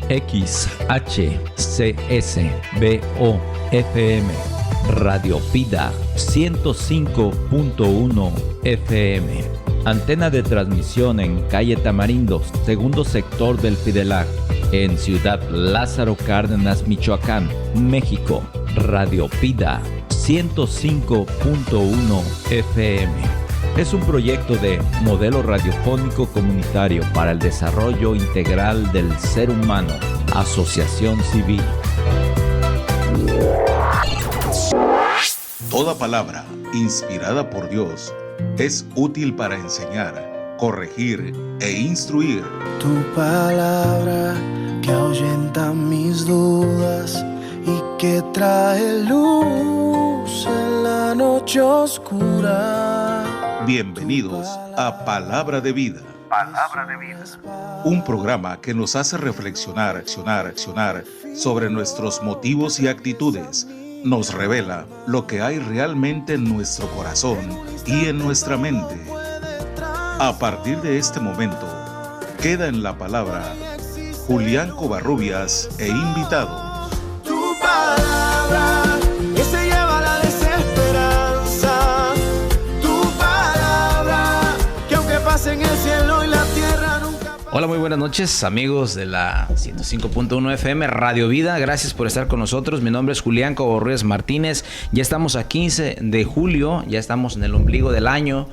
XHCSBO-FM, Radio Vida 105.1 FM. Antena de transmisión en calle Tamarindo, segundo sector del Fidelac, en Ciudad Lázaro Cárdenas, Michoacán, México. Radio Vida 105.1 FM. Es un proyecto de modelo radiofónico comunitario para el desarrollo integral del ser humano. Asociación Civil. Toda palabra inspirada por Dios es útil para enseñar, corregir e instruir. Tu palabra que ahuyenta mis dudas y que trae luz en la noche oscura. Bienvenidos a Palabra de Vida. Palabra de Vida. Un programa que nos hace reflexionar, accionar sobre nuestros motivos y actitudes. Nos revela lo que hay realmente en nuestro corazón y en nuestra mente. A partir de este momento, queda en la palabra Julián Covarrubias e invitados. Tu palabra que se lleva la desesperanza. Tu palabra que aunque pase en el cielo y la tierra nunca... Hola, muy buenas noches, amigos de la 105.1 FM Radio Vida. Gracias por estar con nosotros. Mi nombre es Julián Covarrubias Martínez. Ya estamos a 15 de julio, ya estamos en el ombligo del año.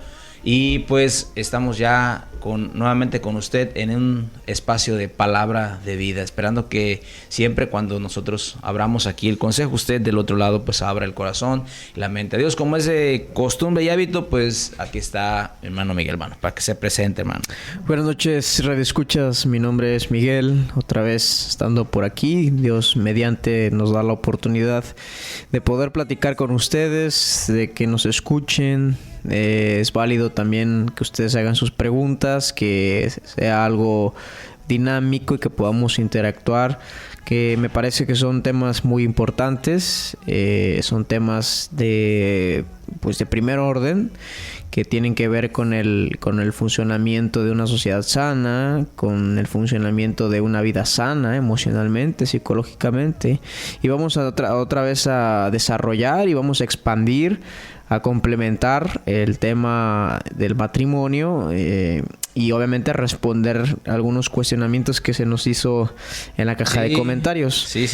Y pues estamos ya nuevamente con usted en un espacio de palabra de vida, esperando que siempre cuando nosotros abramos aquí el consejo, usted del otro lado pues abra el corazón y la mente a Dios. Como es de costumbre y hábito, pues aquí está mi hermano Miguel, hermano, para que se presente, hermano. Buenas noches, Radio Escuchas. Mi nombre es Miguel, otra vez estando por aquí. Dios mediante nos da la oportunidad de poder platicar con ustedes, de que nos escuchen. Es válido también que ustedes hagan sus preguntas, que sea algo dinámico y que podamos interactuar, que me parece que son temas muy importantes, son temas de primer orden, que tienen que ver con el funcionamiento de una sociedad sana, con el funcionamiento de una vida sana emocionalmente, psicológicamente, y vamos otra vez a desarrollar y vamos a expandir, a complementar el tema del matrimonio y obviamente a responder algunos cuestionamientos que se nos hizo en la caja de comentarios. Sí.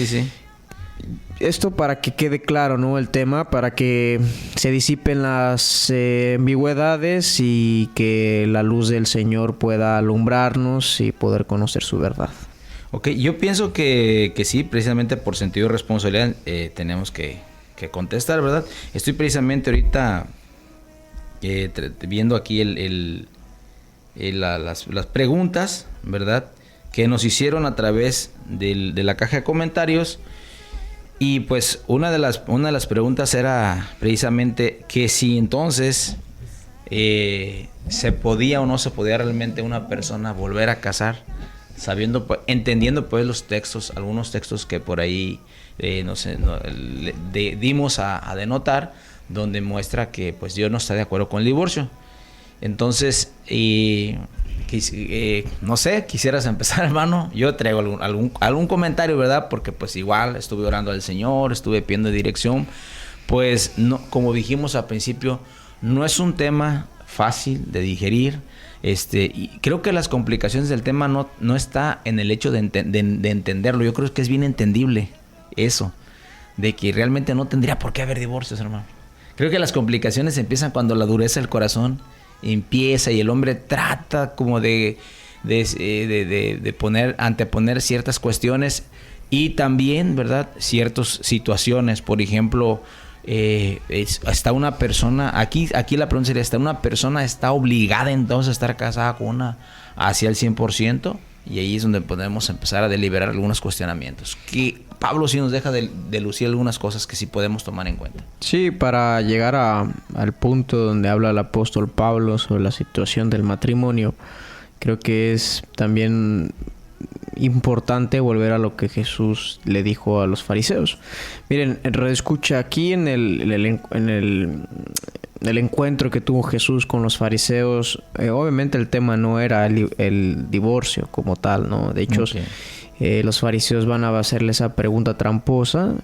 Esto para que quede claro, ¿no? El tema, para que se disipen las ambigüedades y que la luz del Señor pueda alumbrarnos y poder conocer su verdad. Ok, yo pienso que sí, precisamente por sentido de responsabilidad tenemos que contestar, ¿verdad? Estoy precisamente ahorita viendo aquí las preguntas, ¿verdad? Que nos hicieron a través de la caja de comentarios. Y pues una de las preguntas era precisamente que si entonces se podía o no se podía realmente una persona volver a casar, entendiendo pues los textos, algunos textos que por ahí dimos a denotar, donde muestra que pues Dios no está de acuerdo con el divorcio. Entonces, no sé, quisieras empezar, hermano. Yo traigo algún comentario, ¿verdad? Porque pues igual estuve orando al Señor, estuve pidiendo dirección. Pues no, como dijimos al principio, no es un tema fácil de digerir. Y creo que las complicaciones del tema no está en el hecho de entenderlo. Yo creo que es bien entendible eso, de que realmente no tendría por qué haber divorcios, hermano. Creo que las complicaciones empiezan cuando la dureza del corazón empieza y el hombre trata como de anteponer ciertas cuestiones y también, ¿verdad?, ciertas situaciones. Por ejemplo, está una persona, aquí la pregunta sería, ¿está una persona está obligada entonces a estar casada con una hacia el 100%? Y ahí es donde podemos empezar a deliberar algunos cuestionamientos. Que Pablo sí nos deja de lucir algunas cosas que sí podemos tomar en cuenta. Sí, para llegar al punto donde habla el apóstol Pablo sobre la situación del matrimonio, creo que es también importante volver a lo que Jesús le dijo a los fariseos. Miren, escucha aquí en el encuentro que tuvo Jesús con los fariseos, obviamente el tema no era el divorcio como tal, ¿no? De hecho, los fariseos van a hacerle esa pregunta tramposa,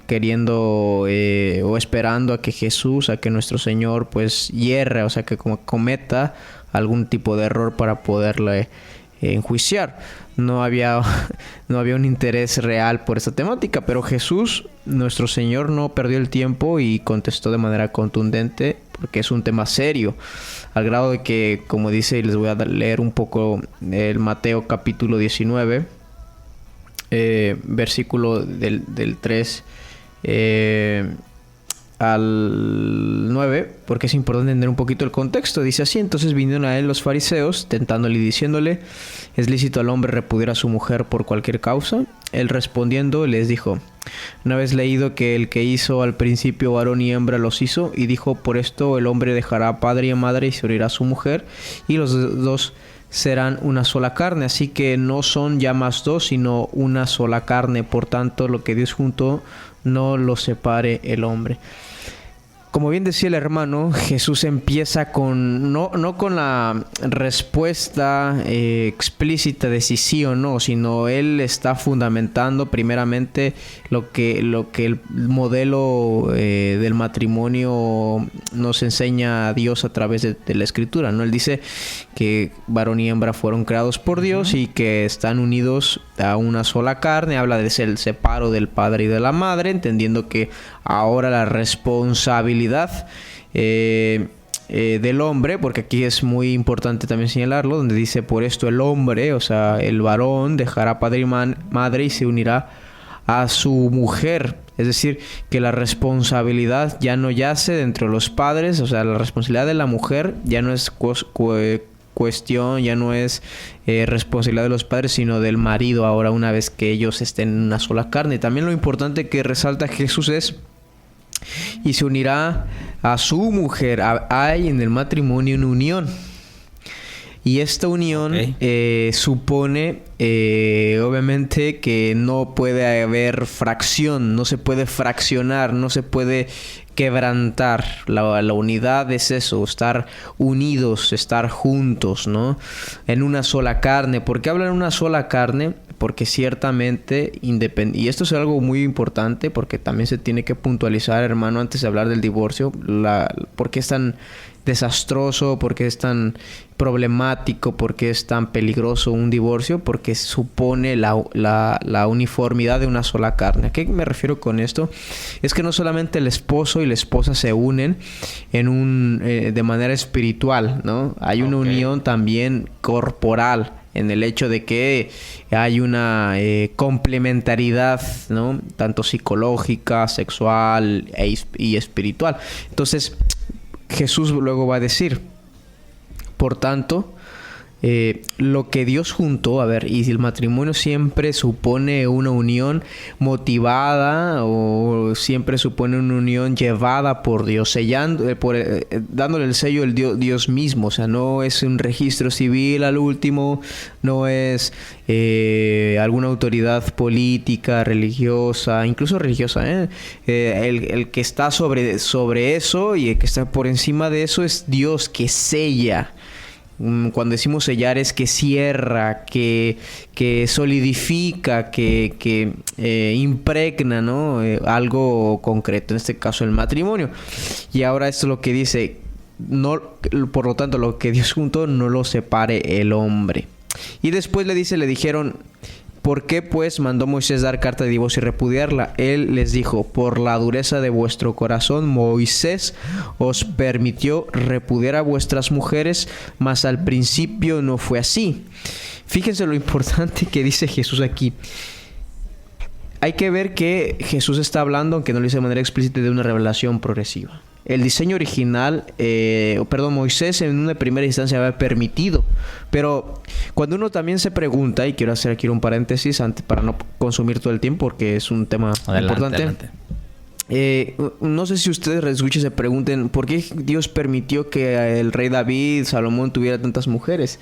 queriendo o esperando a que Jesús, a que nuestro Señor pues hierre, o sea, que cometa algún tipo de error para poderle enjuiciar. No había un interés real por esta temática, pero Jesús, nuestro Señor, no perdió el tiempo y contestó de manera contundente, porque es un tema serio, al grado de que, como dice, y les voy a leer un poco el Mateo capítulo 19, versículo del 3 al 9, porque es importante entender un poquito el contexto. Dice así: entonces vinieron a él los fariseos, tentándole y diciéndole: ¿es lícito al hombre repudiar a su mujer por cualquier causa? Él respondiendo les dijo: ¿no habéis leído que el que hizo al principio varón y hembra los hizo? Y dijo: por esto el hombre dejará padre y madre y se unirá a su mujer, y los dos serán una sola carne. Así que no son ya más dos, sino una sola carne. Por tanto, lo que Dios juntó, no lo separe el hombre. Como bien decía el hermano, Jesús empieza con no con la respuesta explícita de si sí o no, sino él está fundamentando primeramente lo que el modelo del matrimonio nos enseña a Dios a través de la Escritura, ¿no? Él dice que varón y hembra fueron creados por Dios y que están unidos a una sola carne. Habla de el separo del padre y de la madre, entendiendo que ahora la responsabilidad del hombre, porque aquí es muy importante también señalarlo, donde dice: por esto el hombre, o sea, el varón, dejará padre y madre y se unirá a su mujer. Es decir, que la responsabilidad ya no yace dentro de los padres, o sea, la responsabilidad de la mujer ya no es cuestión, ya no es responsabilidad de los padres, sino del marido ahora, una vez que ellos estén en una sola carne. También lo importante que resalta Jesús es: y se unirá a su mujer. Hay en el matrimonio una unión. Y esta unión supone, obviamente, que no puede haber fracción, no se puede fraccionar, no se puede quebrantar. La unidad es eso, estar unidos, estar juntos, ¿no? En una sola carne. ¿Por qué hablan de una sola carne? Porque ciertamente, y esto es algo muy importante, porque también se tiene que puntualizar, hermano, antes de hablar del divorcio, por qué es tan desastroso, por qué es tan problemático, por qué es tan peligroso un divorcio, porque supone la uniformidad de una sola carne. ¿A qué me refiero con esto? Es que no solamente el esposo y la esposa se unen de manera espiritual, ¿no? Hay una unión también corporal, en el hecho de que hay una complementariedad, ¿no? Tanto psicológica, sexual y espiritual. Entonces, Jesús luego va a decir: por tanto, lo que Dios juntó, y si el matrimonio siempre supone una unión motivada o siempre supone una unión llevada por Dios, sellando, dándole el sello del Dios mismo, o sea, no es un registro civil al último, no es alguna autoridad política, religiosa, incluso religiosa, el que está sobre eso y el que está por encima de eso es Dios, que sella. Cuando decimos sellar es que cierra, que solidifica, que impregna, ¿no? Algo concreto, en este caso el matrimonio. Y ahora esto es lo que dice: no, por lo tanto, lo que Dios juntó, no lo separe el hombre. Y después le dijeron: ¿por qué pues mandó Moisés dar carta de divorcio y repudiarla? Él les dijo: por la dureza de vuestro corazón, Moisés os permitió repudiar a vuestras mujeres, mas al principio no fue así. Fíjense lo importante que dice Jesús aquí. Hay que ver que Jesús está hablando, aunque no lo dice de manera explícita, de una revelación progresiva. El diseño original, Moisés en una primera instancia había permitido, pero cuando uno también se pregunta, y quiero hacer aquí un paréntesis antes para no consumir todo el tiempo porque es un tema importante. Adelante. No sé si ustedes escuchen se pregunten ¿por qué Dios permitió que el rey David, Salomón, tuviera tantas mujeres?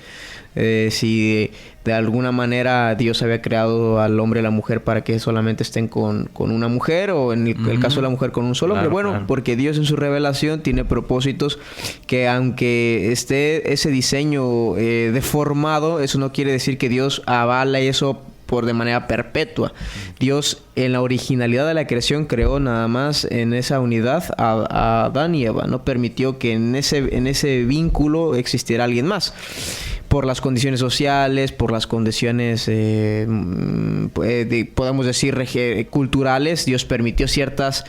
Si de alguna manera Dios había creado al hombre y la mujer para que solamente estén con una mujer, o en el caso de la mujer con un solo hombre. Bueno, claro. Porque Dios en su revelación tiene propósitos que, aunque esté ese diseño deformado, eso no quiere decir que Dios avala eso de manera perpetua. Dios, en la originalidad de la creación, creó nada más en esa unidad a Adán y Eva. No permitió que en ese vínculo existiera alguien más. Por las condiciones sociales, por las condiciones, podemos decir, culturales, Dios permitió ciertas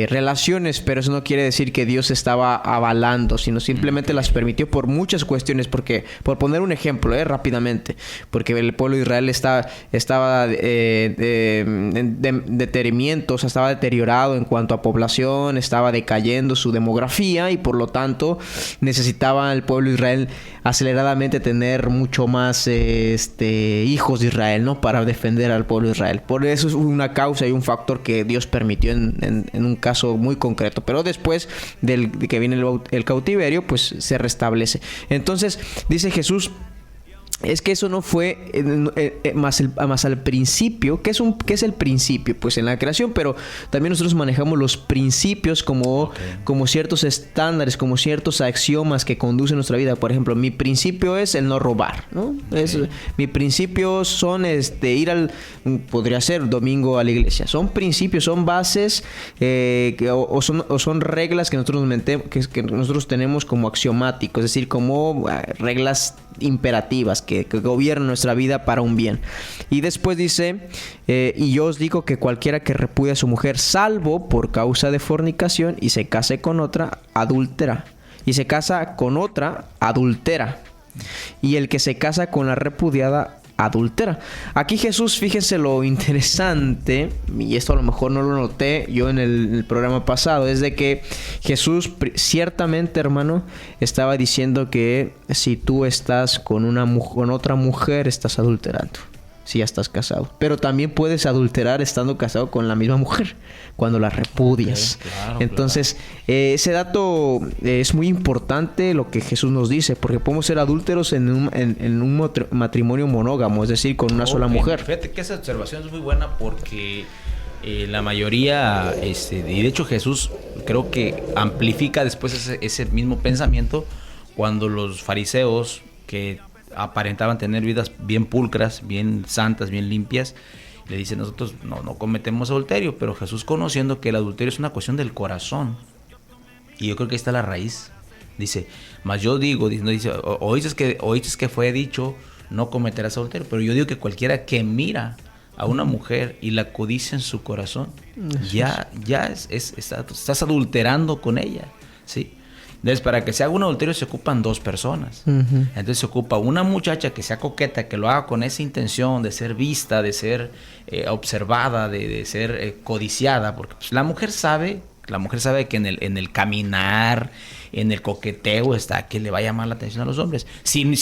relaciones, pero eso no quiere decir que Dios estaba avalando, sino simplemente las permitió por muchas cuestiones. Porque, por poner un ejemplo, rápidamente, porque el pueblo de Israel estaba detenimiento, o sea, estaba deteriorado en cuanto a población, estaba decayendo su demografía, y por lo tanto necesitaba el pueblo de Israel aceleradamente tener mucho más hijos de Israel, ¿no? Para defender al pueblo de Israel. Por eso es una causa y un factor que Dios permitió en un caso muy concreto. Pero después de que viene el cautiverio, pues se restablece. Entonces, dice Jesús, es que eso no fue más al principio. ¿Qué es el principio? Pues en la creación, pero también nosotros manejamos los principios como ciertos estándares, como ciertos axiomas que conducen nuestra vida. Por ejemplo, mi principio es el no robar, ¿no? Mi principio son podría ser domingo a la iglesia. Son principios, son bases o son reglas que nosotros tenemos como axiomáticos, es decir, como reglas imperativas que gobiernan nuestra vida para un bien. Y después dice, y yo os digo que cualquiera que repudia a su mujer, salvo por causa de fornicación, y se case con otra, adúltera. Y se casa con otra, adúltera. Y el que se casa con la repudiada, adúltera. Aquí Jesús, fíjense lo interesante, y esto a lo mejor no lo noté yo en el programa pasado, es de que Jesús ciertamente, hermano, estaba diciendo que si tú estás con otra mujer, estás adulterando, si ya estás casado. Pero también puedes adulterar estando casado con la misma mujer, cuando la repudias. Claro, entonces, ese dato es muy importante, lo que Jesús nos dice, porque podemos ser adúlteros en un matrimonio monógamo, es decir, con una sola mujer. Fíjate que esa observación es muy buena, porque la mayoría, y de hecho Jesús creo que amplifica después ese mismo pensamiento cuando los fariseos, que aparentaban tener vidas bien pulcras, bien santas, bien limpias, le dicen: nosotros no cometemos adulterio. Pero Jesús, conociendo que el adulterio es una cuestión del corazón, y yo creo que ahí está la raíz, dice: mas yo digo, oíste que fue dicho, no cometerás adulterio, pero yo digo que cualquiera que mira a una mujer y la codicia en su corazón, estás adulterando con ella, ¿sí? Entonces, para que se haga un adulterio se ocupan dos personas. Uh-huh. Entonces se ocupa una muchacha que sea coqueta, que lo haga con esa intención de ser vista, de ser observada, de ser codiciada, porque pues, la mujer sabe que en el caminar, en el coqueteo está que le va a llamar la atención a los hombres. Sin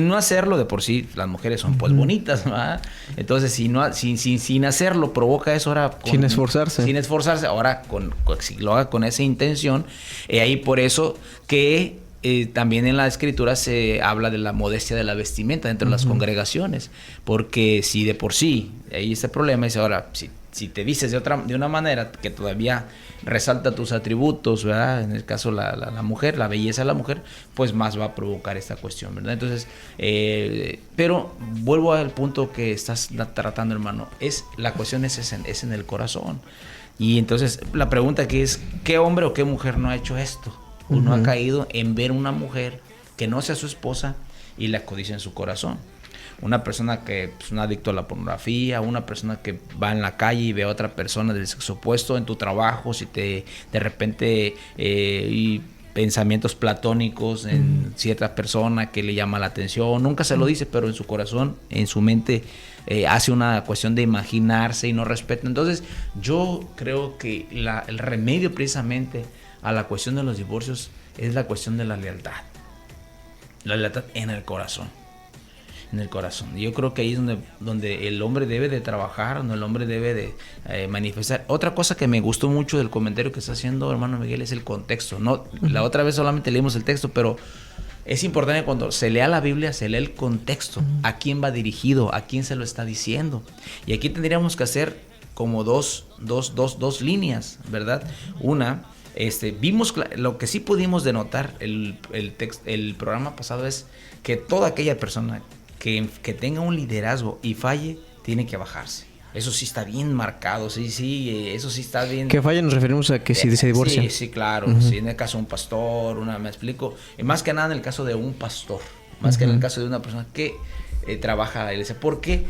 no hacerlo, de por sí las mujeres son pues bonitas, ¿verdad? Entonces sin hacerlo provoca eso ahora. Sin esforzarse. Ahora si lo haga con esa intención, ahí por eso que también en la escritura se habla de la modestia de la vestimenta dentro de las congregaciones, porque si de por sí ahí está el problema, es ahora si te vistes de una manera que todavía resalta tus atributos, ¿verdad? En el caso la mujer, la belleza de la mujer, pues más va a provocar esta cuestión, ¿verdad? Entonces, pero vuelvo al punto que estás tratando, hermano. La cuestión es en el corazón. Y entonces la pregunta aquí es: ¿qué hombre o qué mujer no ha hecho esto? Uno ha caído en ver una mujer que no sea su esposa y la codicia en su corazón. Una persona que es un adicto a la pornografía, una persona que va en la calle y ve a otra persona del sexo opuesto en tu trabajo, si de repente y pensamientos platónicos en cierta persona que le llama la atención, nunca se lo dice, pero en su corazón, en su mente hace una cuestión de imaginarse y no respeta. Entonces yo creo que el remedio precisamente a la cuestión de los divorcios es la cuestión de la lealtad en el corazón. En el corazón. Yo creo que ahí es donde el hombre debe de trabajar, donde el hombre debe de manifestar. Otra cosa que me gustó mucho del comentario que está haciendo hermano Miguel es el contexto. No, la otra vez solamente leímos el texto, pero es importante cuando se lea la Biblia, se lee el contexto, a quién va dirigido, a quién se lo está diciendo. Y aquí tendríamos que hacer como dos líneas, ¿verdad? Una, vimos lo que sí pudimos denotar el programa pasado es que toda aquella persona que tenga un liderazgo y falle, tiene que bajarse. Eso sí está bien marcado, sí, eso sí está bien. Que falle nos referimos a que si se divorcia. Sí, claro. Uh-huh. Si en el caso de un pastor, me explico. Y más que nada en el caso de un pastor, más que en el caso de una persona que trabaja la iglesia. Porque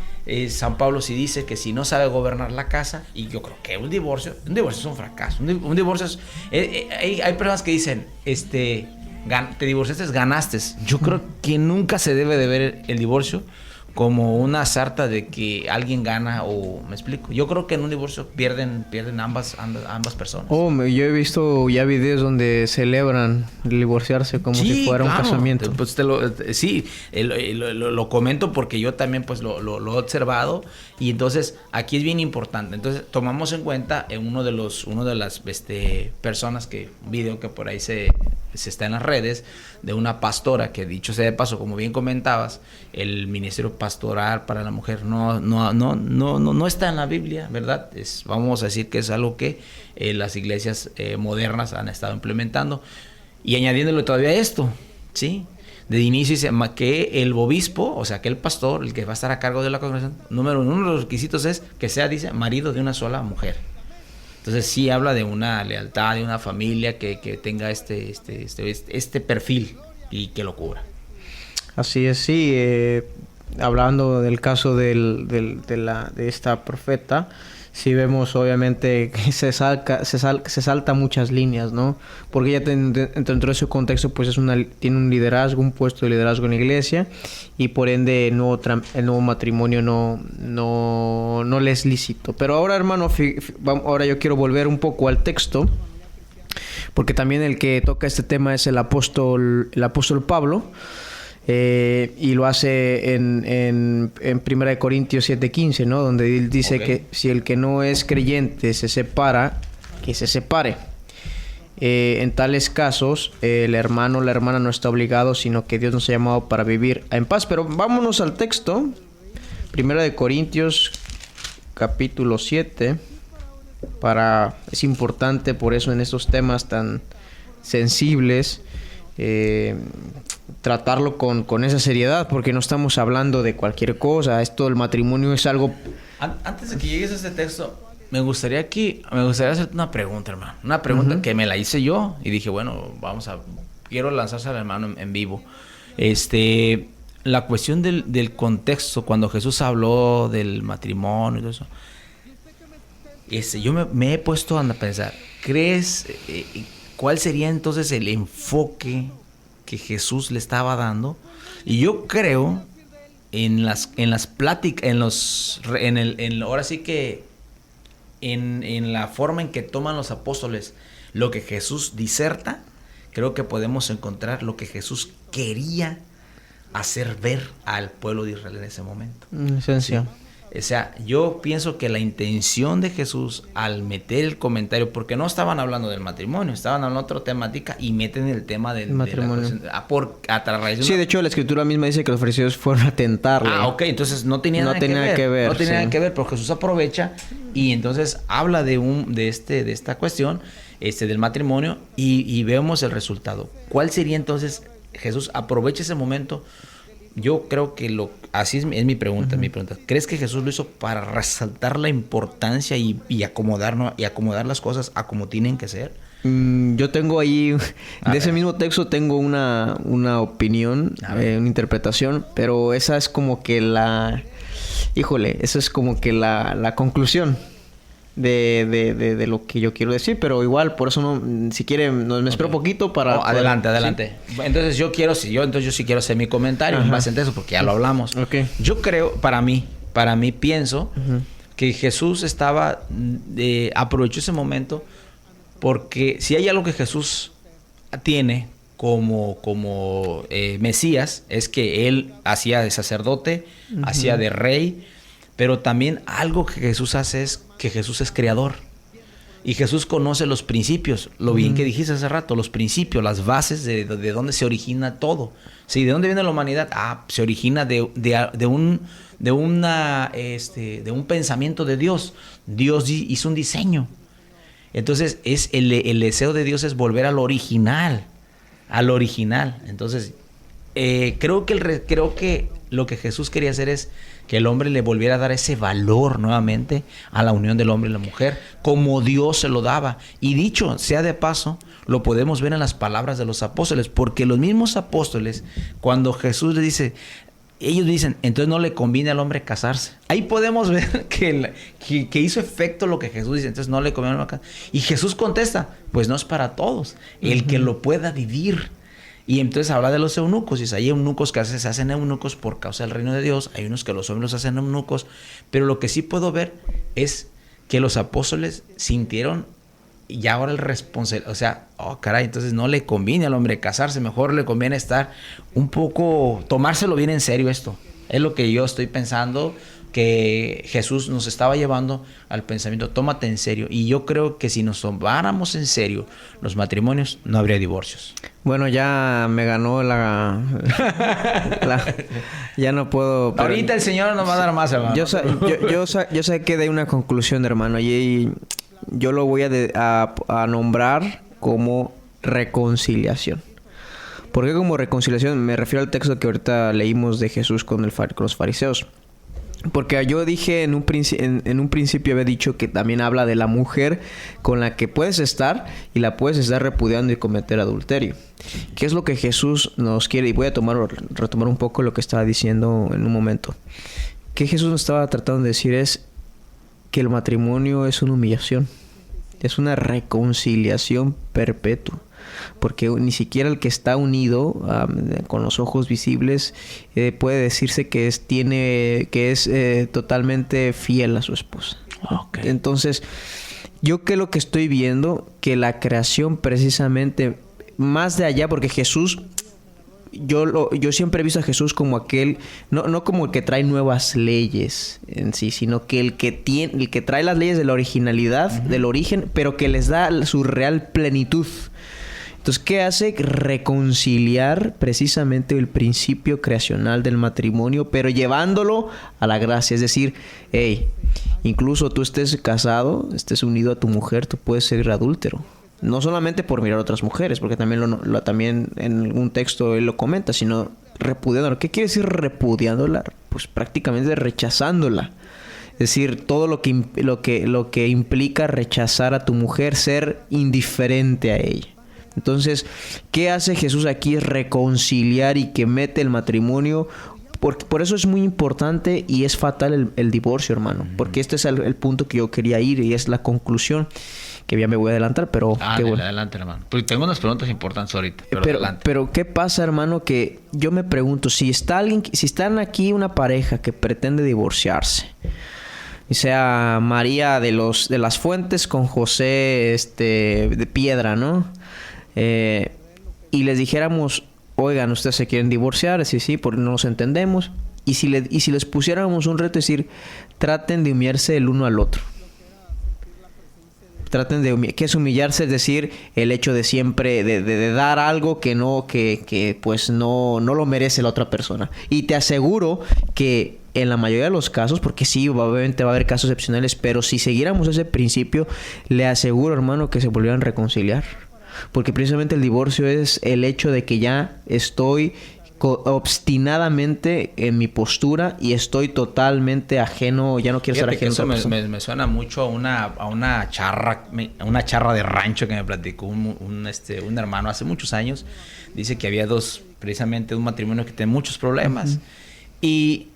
San Pablo sí dice que si no sabe gobernar la casa, y yo creo que un divorcio es un fracaso. Un divorcio es... hay personas que dicen, te divorciaste, ganaste. Yo creo que nunca se debe de ver el divorcio como una sarta de que alguien gana, o me explico. Yo creo que en un divorcio pierden ambas personas. Yo he visto ya videos donde celebran divorciarse como si fuera un casamiento. Pues lo comento porque yo también pues lo he observado, y entonces aquí es bien importante. Entonces tomamos en cuenta uno de las personas un video que por ahí se está en las redes, de una pastora que, dicho sea de paso, como bien comentabas, el ministerio pastoral para la mujer no está en la Biblia, ¿verdad? Vamos a decir que es algo que las iglesias modernas han estado implementando, y añadiéndole todavía esto, ¿sí? De inicio dice que el obispo, o sea, que el pastor, el que va a estar a cargo de la congregación, uno de los requisitos es que sea, dice, marido de una sola mujer. Entonces sí habla de una lealtad, de una familia que tenga este perfil y que lo cubra. Así es, sí. Hablando del caso de esta profeta, sí vemos obviamente que se salta muchas líneas, ¿no? Porque ella dentro de ese contexto pues tiene un liderazgo, un puesto de liderazgo en la iglesia, y por ende el nuevo matrimonio no le es lícito. Pero ahora, hermano, ahora yo quiero volver un poco al texto, porque también el que toca este tema es el apóstol Pablo. Y lo hace en 1 Corintios 7:15, ¿no? Donde él dice que si el que no es creyente se separa, que se separe. En tales casos, el hermano o la hermana no está obligado, sino que Dios nos ha llamado para vivir en paz. Pero vámonos al texto. 1 Corintios capítulo 7. Es importante por eso en estos temas tan sensibles tratarlo con esa seriedad, porque no estamos hablando de cualquier cosa. Esto del matrimonio es algo... Antes de que llegues a este texto, me gustaría hacerte una pregunta, hermano. Una pregunta que me la hice yo y dije, bueno, quiero lanzarse al hermano en vivo. La cuestión del contexto, cuando Jesús habló del matrimonio y todo eso, yo me he puesto a pensar, ¿crees cuál sería entonces el enfoque que Jesús le estaba dando? Y yo creo en las pláticas, ahora sí que en la forma en que toman los apóstoles lo que Jesús diserta, creo que podemos encontrar lo que Jesús quería hacer ver al pueblo de Israel en ese momento. En esencia. Sí. O sea, yo pienso que la intención de Jesús al meter el comentario, porque no estaban hablando del matrimonio, estaban hablando de otra temática y meten el tema del matrimonio. Sí, de hecho la escritura misma dice que los fariseos fueron a tentarle. Ok, entonces no tenía nada que ver, pero Jesús aprovecha y entonces habla de esta cuestión, del matrimonio, y vemos el resultado. ¿Cuál sería entonces? Jesús aprovecha ese momento. Yo creo que así es mi pregunta, ¿Crees que Jesús lo hizo para resaltar la importancia y acomodar las cosas a como tienen que ser? Yo tengo ahí, ese mismo texto tengo una opinión, una interpretación, pero esa es como que la conclusión de lo que yo quiero decir, pero igual, por eso si quieren, me espero poquito para... Adelante. ¿Sí? Entonces yo sí quiero hacer mi comentario en base a eso, porque ya lo hablamos. Okay. Yo creo, para mí pienso que Jesús aprovechó ese momento, porque si hay algo que Jesús tiene como Mesías, es que él hacía de sacerdote, hacía de rey, pero también algo que Jesús hace es que Jesús es creador. Y Jesús conoce los principios, lo bien que dijiste hace rato, los principios, las bases de dónde se origina todo. Sí, ¿de dónde viene la humanidad? Se origina de un pensamiento de Dios. Dios hizo un diseño. Entonces, el deseo de Dios es volver al original. Entonces, creo que lo que Jesús quería hacer es que el hombre le volviera a dar ese valor nuevamente a la unión del hombre y la mujer, como Dios se lo daba. Y dicho sea de paso, lo podemos ver en las palabras de los apóstoles, porque los mismos apóstoles, cuando Jesús les dice, ellos dicen, entonces no le conviene al hombre casarse. Ahí podemos ver que hizo efecto lo que Jesús dice, entonces no le conviene al hombre casarse. Y Jesús contesta, pues no es para todos, el que lo pueda vivir. Y entonces habla de los eunucos. Y hay eunucos que se hacen eunucos por causa del reino de Dios. Hay unos que los hombres los hacen eunucos. Pero lo que sí puedo ver es que los apóstoles sintieron y ahora el responsable, o sea, oh caray, entonces no le conviene al hombre casarse, mejor le conviene estar un poco, tomárselo bien en serio esto. Es lo que yo estoy pensando, que Jesús nos estaba llevando al pensamiento, tómate en serio. Y yo creo que si nos tomáramos en serio los matrimonios, no habría divorcios. Bueno, ya me ganó ya no puedo... Pero ahorita el Señor nos va a dar más, hermano. Yo saqué de una conclusión, hermano, y yo lo voy a nombrar como reconciliación. ¿Por qué como reconciliación? Me refiero al texto que ahorita leímos de Jesús con los fariseos. Porque yo dije en un principio había dicho que también habla de la mujer con la que puedes estar y la puedes estar repudiando y cometer adulterio. ¿Qué es lo que Jesús nos quiere? Y voy a retomar un poco lo que estaba diciendo en un momento. ¿Qué Jesús nos estaba tratando de decir? Es que el matrimonio es una humillación. Es una reconciliación perpetua. Porque ni siquiera el que está unido con los ojos visibles puede decirse que es totalmente fiel a su esposa. Okay. Entonces, yo que lo que estoy viendo, que la creación precisamente, más de allá, porque Jesús, yo siempre he visto a Jesús como aquel, no como el que trae nuevas leyes en sí, sino que el que trae las leyes de la originalidad, del origen, pero que les da su real plenitud. Entonces, ¿qué hace? Reconciliar precisamente el principio creacional del matrimonio, pero llevándolo a la gracia. Es decir, hey, incluso tú estés casado, estés unido a tu mujer, tú puedes ser adúltero. No solamente por mirar a otras mujeres, porque también también en un texto él lo comenta, sino repudiándola. ¿Qué quiere decir repudiándola? Pues prácticamente rechazándola. Es decir, todo lo que implica rechazar a tu mujer, ser indiferente a ella. Entonces, ¿qué hace Jesús aquí? Es reconciliar y que mete el matrimonio. Por eso es muy importante y es fatal el divorcio, hermano. Porque este es el punto que yo quería ir y es la conclusión. Que ya me voy a adelantar, pero... Adelante, hermano. Porque tengo unas preguntas importantes ahorita, pero adelante. Pero, ¿qué pasa, hermano? Que yo me pregunto, si están aquí una pareja que pretende divorciarse, o sea, María de las Fuentes con José de Piedra, ¿no? Y les dijéramos, oigan, ustedes se quieren divorciar, sí, porque no nos entendemos. Y si les pusiéramos un reto, es decir, traten de humillarse el uno al otro. Traten de ¿qué es humillarse? Es decir, el hecho de siempre de dar algo que pues no lo merece la otra persona. Y te aseguro que en la mayoría de los casos, porque sí, obviamente va a haber casos excepcionales, pero si siguiéramos ese principio, le aseguro, hermano, que se volvieran a reconciliar. Porque precisamente el divorcio es el hecho de que ya estoy obstinadamente en mi postura y estoy totalmente ajeno, ya no quiero estar ajeno. Eso me suena mucho a una charra de rancho que me platicó un hermano hace muchos años. Dice que había precisamente un matrimonio que tiene muchos problemas. Uh-huh. Y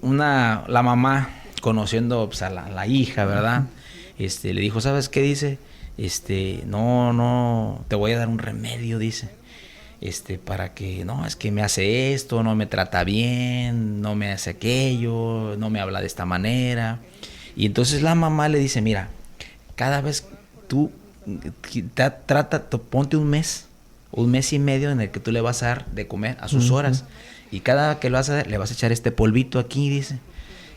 la mamá, conociendo pues, a la hija, ¿verdad? Uh-huh. Le dijo, ¿sabes qué? Dice, no, te voy a dar un remedio, dice. Para que, no, es que me hace esto, no me trata bien, no me hace aquello, no me habla de esta manera. Y entonces la mamá le dice, mira, cada vez tú ponte un mes y medio en el que tú le vas a dar de comer a sus horas. Y cada que lo vas a dar, le vas a echar este polvito aquí, dice.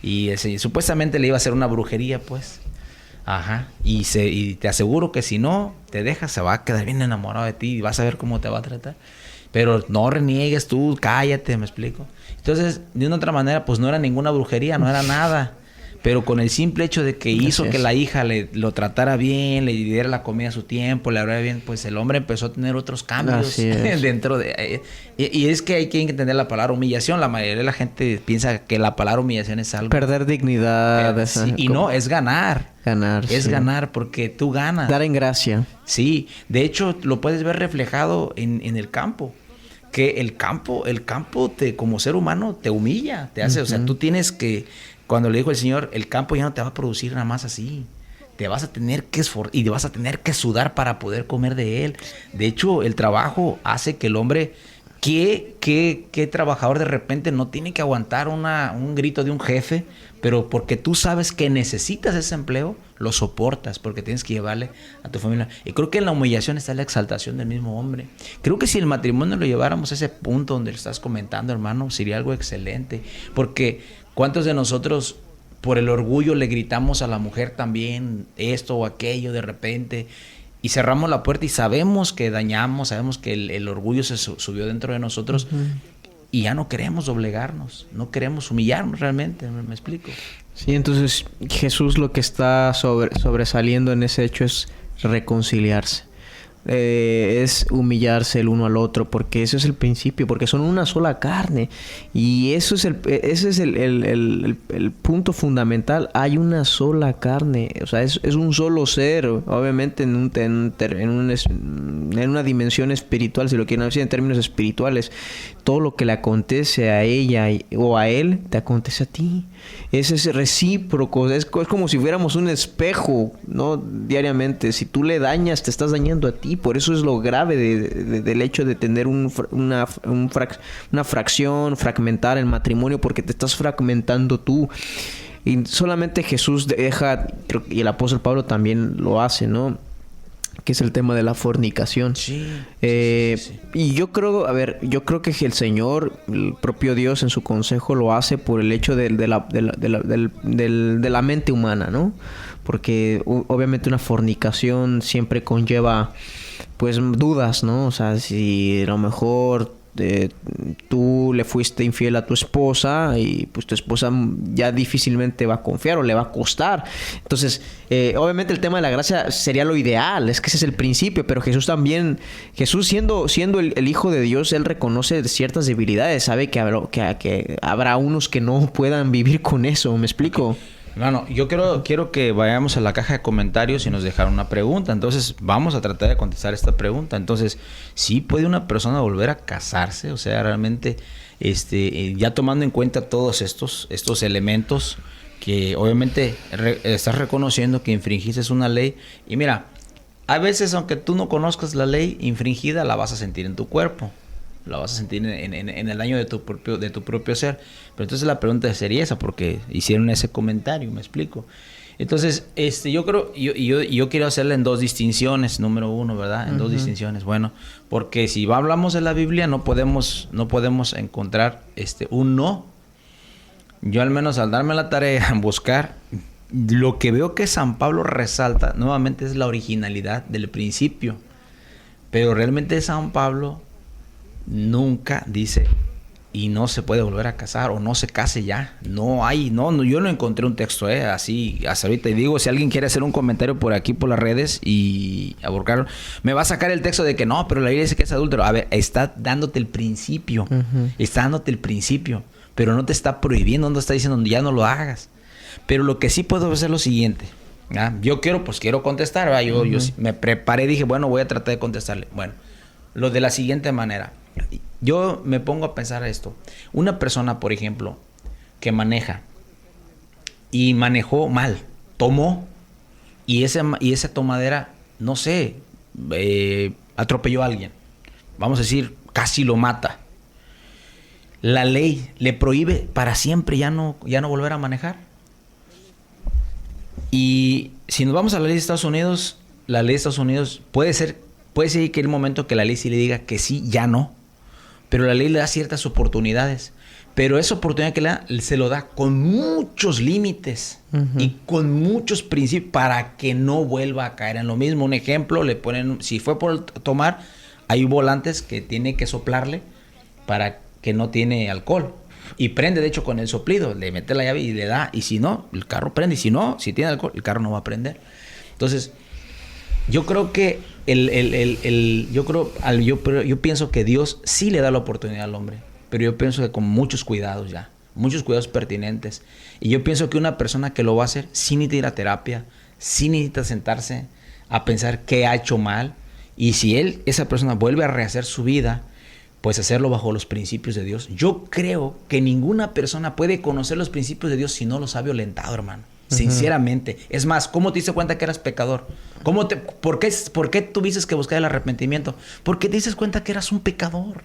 Y supuestamente le iba a hacer una brujería, pues. Ajá. Y te aseguro que si no te dejas, se va a quedar bien enamorado de ti y vas a ver cómo te va a tratar. Pero no reniegues tú, cállate, me explico. Entonces, de una otra manera, pues no era ninguna brujería, no era nada. pero con el simple hecho de que hizo que la hija lo tratara bien, le diera la comida a su tiempo, le hablara bien, pues el hombre empezó a tener otros cambios dentro de... Y es que hay que entender la palabra humillación. La mayoría de la gente piensa que la palabra humillación es algo... Perder dignidad. Sí, y no, es ganar. Es ganar porque tú ganas. Dar en gracia. Sí, de hecho lo puedes ver reflejado en el campo. Que el campo como ser humano te humilla, te hace, o sea, tú tienes que, cuando le dijo el Señor, el campo ya no te va a producir nada más así, te vas a tener que esforzar y te vas a tener que sudar para poder comer de él. De hecho, el trabajo hace que el hombre, ¿qué trabajador de repente no tiene que aguantar un grito de un jefe? Pero porque tú sabes que necesitas ese empleo, lo soportas, porque tienes que llevarle a tu familia. Y creo que en la humillación está la exaltación del mismo hombre. Creo que si el matrimonio lo lleváramos a ese punto donde lo estás comentando, hermano, sería algo excelente. Porque ¿cuántos de nosotros por el orgullo le gritamos a la mujer también esto o aquello de repente? Y cerramos la puerta y sabemos que dañamos, sabemos que el orgullo se subió dentro de nosotros. Y ya no queremos doblegarnos, no queremos humillarnos realmente, ¿me explico? Sí, entonces Jesús lo que está sobresaliendo en ese hecho es reconciliarse. Es humillarse el uno al otro, porque eso es el principio, porque son una sola carne, y ese es el punto fundamental. Hay una sola carne, o sea, es un solo ser, obviamente en una dimensión espiritual, si lo quieren decir en términos espirituales. Todo lo que le acontece a ella o a él, te acontece a ti. Es recíproco, es como si fuéramos un espejo, ¿no? Diariamente, si tú le dañas, te estás dañando a ti. Por eso es lo grave del hecho de tener una fracción, fragmentar el matrimonio, porque te estás fragmentando tú. Y solamente Jesús deja, y el apóstol Pablo también lo hace, ¿no? Que es el tema de la fornicación. Sí. Y yo creo que el Señor, el propio Dios en su consejo, lo hace por el hecho de la mente humana, ¿no? Porque obviamente una fornicación siempre conlleva, pues, dudas, ¿no? O sea, si a lo mejor tú le fuiste infiel a tu esposa, y pues tu esposa ya difícilmente va a confiar o le va a costar. Entonces, obviamente el tema de la gracia sería lo ideal, es que ese es el principio, pero Jesús siendo el Hijo de Dios, él reconoce ciertas debilidades, sabe que habrá unos que no puedan vivir con eso. ¿Me explico? Bueno, yo quiero que vayamos a la caja de comentarios y nos dejaron una pregunta. Entonces, vamos a tratar de contestar esta pregunta. Entonces, ¿sí puede una persona volver a casarse? O sea, realmente, ya tomando en cuenta todos estos elementos que obviamente estás reconociendo que infringiste una ley. Y mira, a veces, aunque tú no conozcas la ley infringida, la vas a sentir en tu cuerpo. La vas a sentir en el daño de tu propio ser. Pero entonces la pregunta sería esa, porque hicieron ese comentario, ¿me explico? Entonces, yo quiero hacerle en dos distinciones, número uno, ¿verdad? En dos distinciones. Bueno, porque si hablamos de la Biblia, no podemos encontrar un no. Yo al menos al darme la tarea en buscar, lo que veo que San Pablo resalta nuevamente es la originalidad del principio. Pero realmente San Pablo nunca dice y no se puede volver a casar o no se case ya. No, yo no encontré un texto así hasta ahorita. Y digo, si alguien quiere hacer un comentario por aquí por las redes y aborcar, me va a sacar el texto de que no, pero la Biblia dice que es adúltero. A ver, está dándote el principio. Está dándote el principio, pero no te está prohibiendo, no te está diciendo ya no lo hagas. Pero lo que sí puedo hacer es lo siguiente. Yo quiero contestar, ¿verdad? Yo me preparé, dije, bueno, voy a tratar de contestarle. Bueno, lo de la siguiente manera. Yo me pongo a pensar esto. Una persona, por ejemplo, que maneja y manejó mal, tomó y esa tomadera, no sé, atropelló a alguien. Vamos a decir, casi lo mata. La ley le prohíbe para siempre ya no volver a manejar. Y si nos vamos a la ley de Estados Unidos, puede ser que en un momento que la ley sí le diga que sí, ya no. Pero la ley le da ciertas oportunidades. Pero esa oportunidad que le da, se lo da con muchos límites y con muchos principios para que no vuelva a caer en lo mismo. Un ejemplo, le ponen, si fue por tomar, hay volantes que tiene que soplarle para que no tiene alcohol. y prende, de hecho, con el soplido. Le mete la llave y le da. Y si no, el carro prende. Y si no, si tiene alcohol, el carro no va a prender. Entonces, yo creo que yo pienso que Dios sí le da la oportunidad al hombre. Pero yo pienso que con muchos cuidados ya. Muchos cuidados pertinentes. Y yo pienso que una persona que lo va a hacer sí necesita ir a terapia. Sí necesita sentarse a pensar qué ha hecho mal. Y si esa persona vuelve a rehacer su vida, pues hacerlo bajo los principios de Dios. Yo creo que ninguna persona puede conocer los principios de Dios si no los ha violentado, hermano. Sinceramente. Es más, ¿cómo te diste cuenta que eras pecador? ¿Por qué tuviste que buscar el arrepentimiento? Porque te diste cuenta que eras un pecador.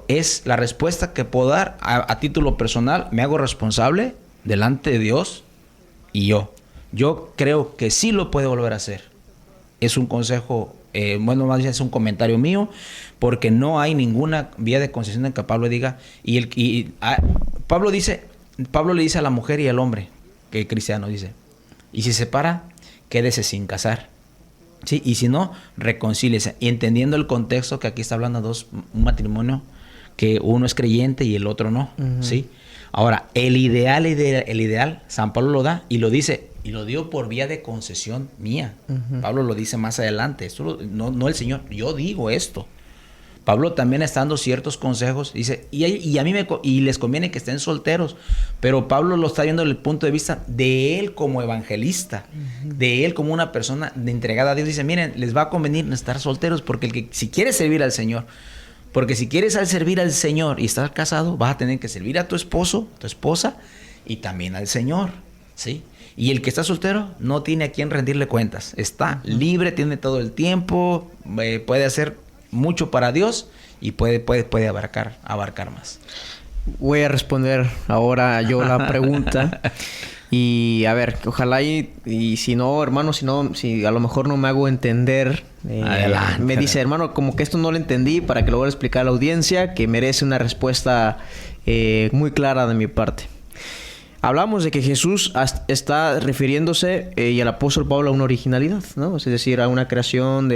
Es la respuesta que puedo dar a título personal. Me hago responsable delante de Dios y yo creo que sí lo puede volver a hacer. Es un consejo, más bien es un comentario mío, porque no hay ninguna vía de concesión en que Pablo diga. Pablo le dice a la mujer y al hombre, que es cristiano, dice, y si se separa, quédese sin casar. Sí, y si no, reconcíliese. Y entendiendo el contexto que aquí está hablando un matrimonio, que uno es creyente y el otro no. ¿Sí? Ahora, el ideal, San Pablo lo da y lo dice, y lo dio por vía de concesión mía. Pablo lo dice más adelante. Esto no el Señor. Yo digo esto. Pablo también está dando ciertos consejos. Dice, y a mí les conviene que estén solteros. Pero Pablo lo está viendo desde el punto de vista de él como evangelista. De él como una persona entregada a Dios. Dice, miren, les va a convenir estar solteros porque si quieres servir al Señor. Porque si quieres servir al Señor y estar casado, vas a tener que servir a tu esposo, tu esposa y también al Señor. ¿Sí? Y el que está soltero no tiene a quién rendirle cuentas. Está libre, tiene todo el tiempo, puede hacer mucho para Dios y puede abarcar más. Voy a responder ahora yo la pregunta. Y a ver, ojalá y si no, hermano, si a lo mejor no me hago entender, me dice, hermano, como que esto no lo entendí, para que lo vuelva a explicar a la audiencia, que merece una respuesta muy clara de mi parte. Hablamos de que Jesús está refiriéndose, y el apóstol Pablo, a una originalidad, ¿no? Es decir, a una creación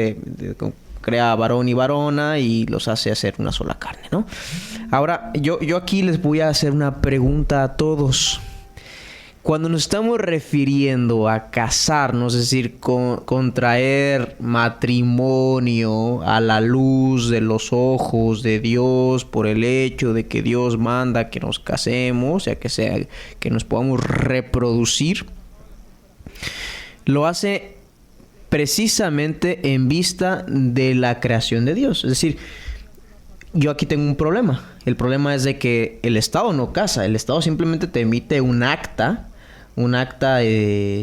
crea varón y varona y los hace hacer una sola carne, ¿no? Ahora, yo aquí les voy a hacer una pregunta a todos. Cuando nos estamos refiriendo a casarnos, es decir, contraer matrimonio a la luz de los ojos de Dios, por el hecho de que Dios manda que nos casemos, que nos podamos reproducir, lo hace precisamente en vista de la creación de Dios. Es decir, yo aquí tengo un problema. El problema es de que el Estado no casa. El Estado simplemente te emite un acta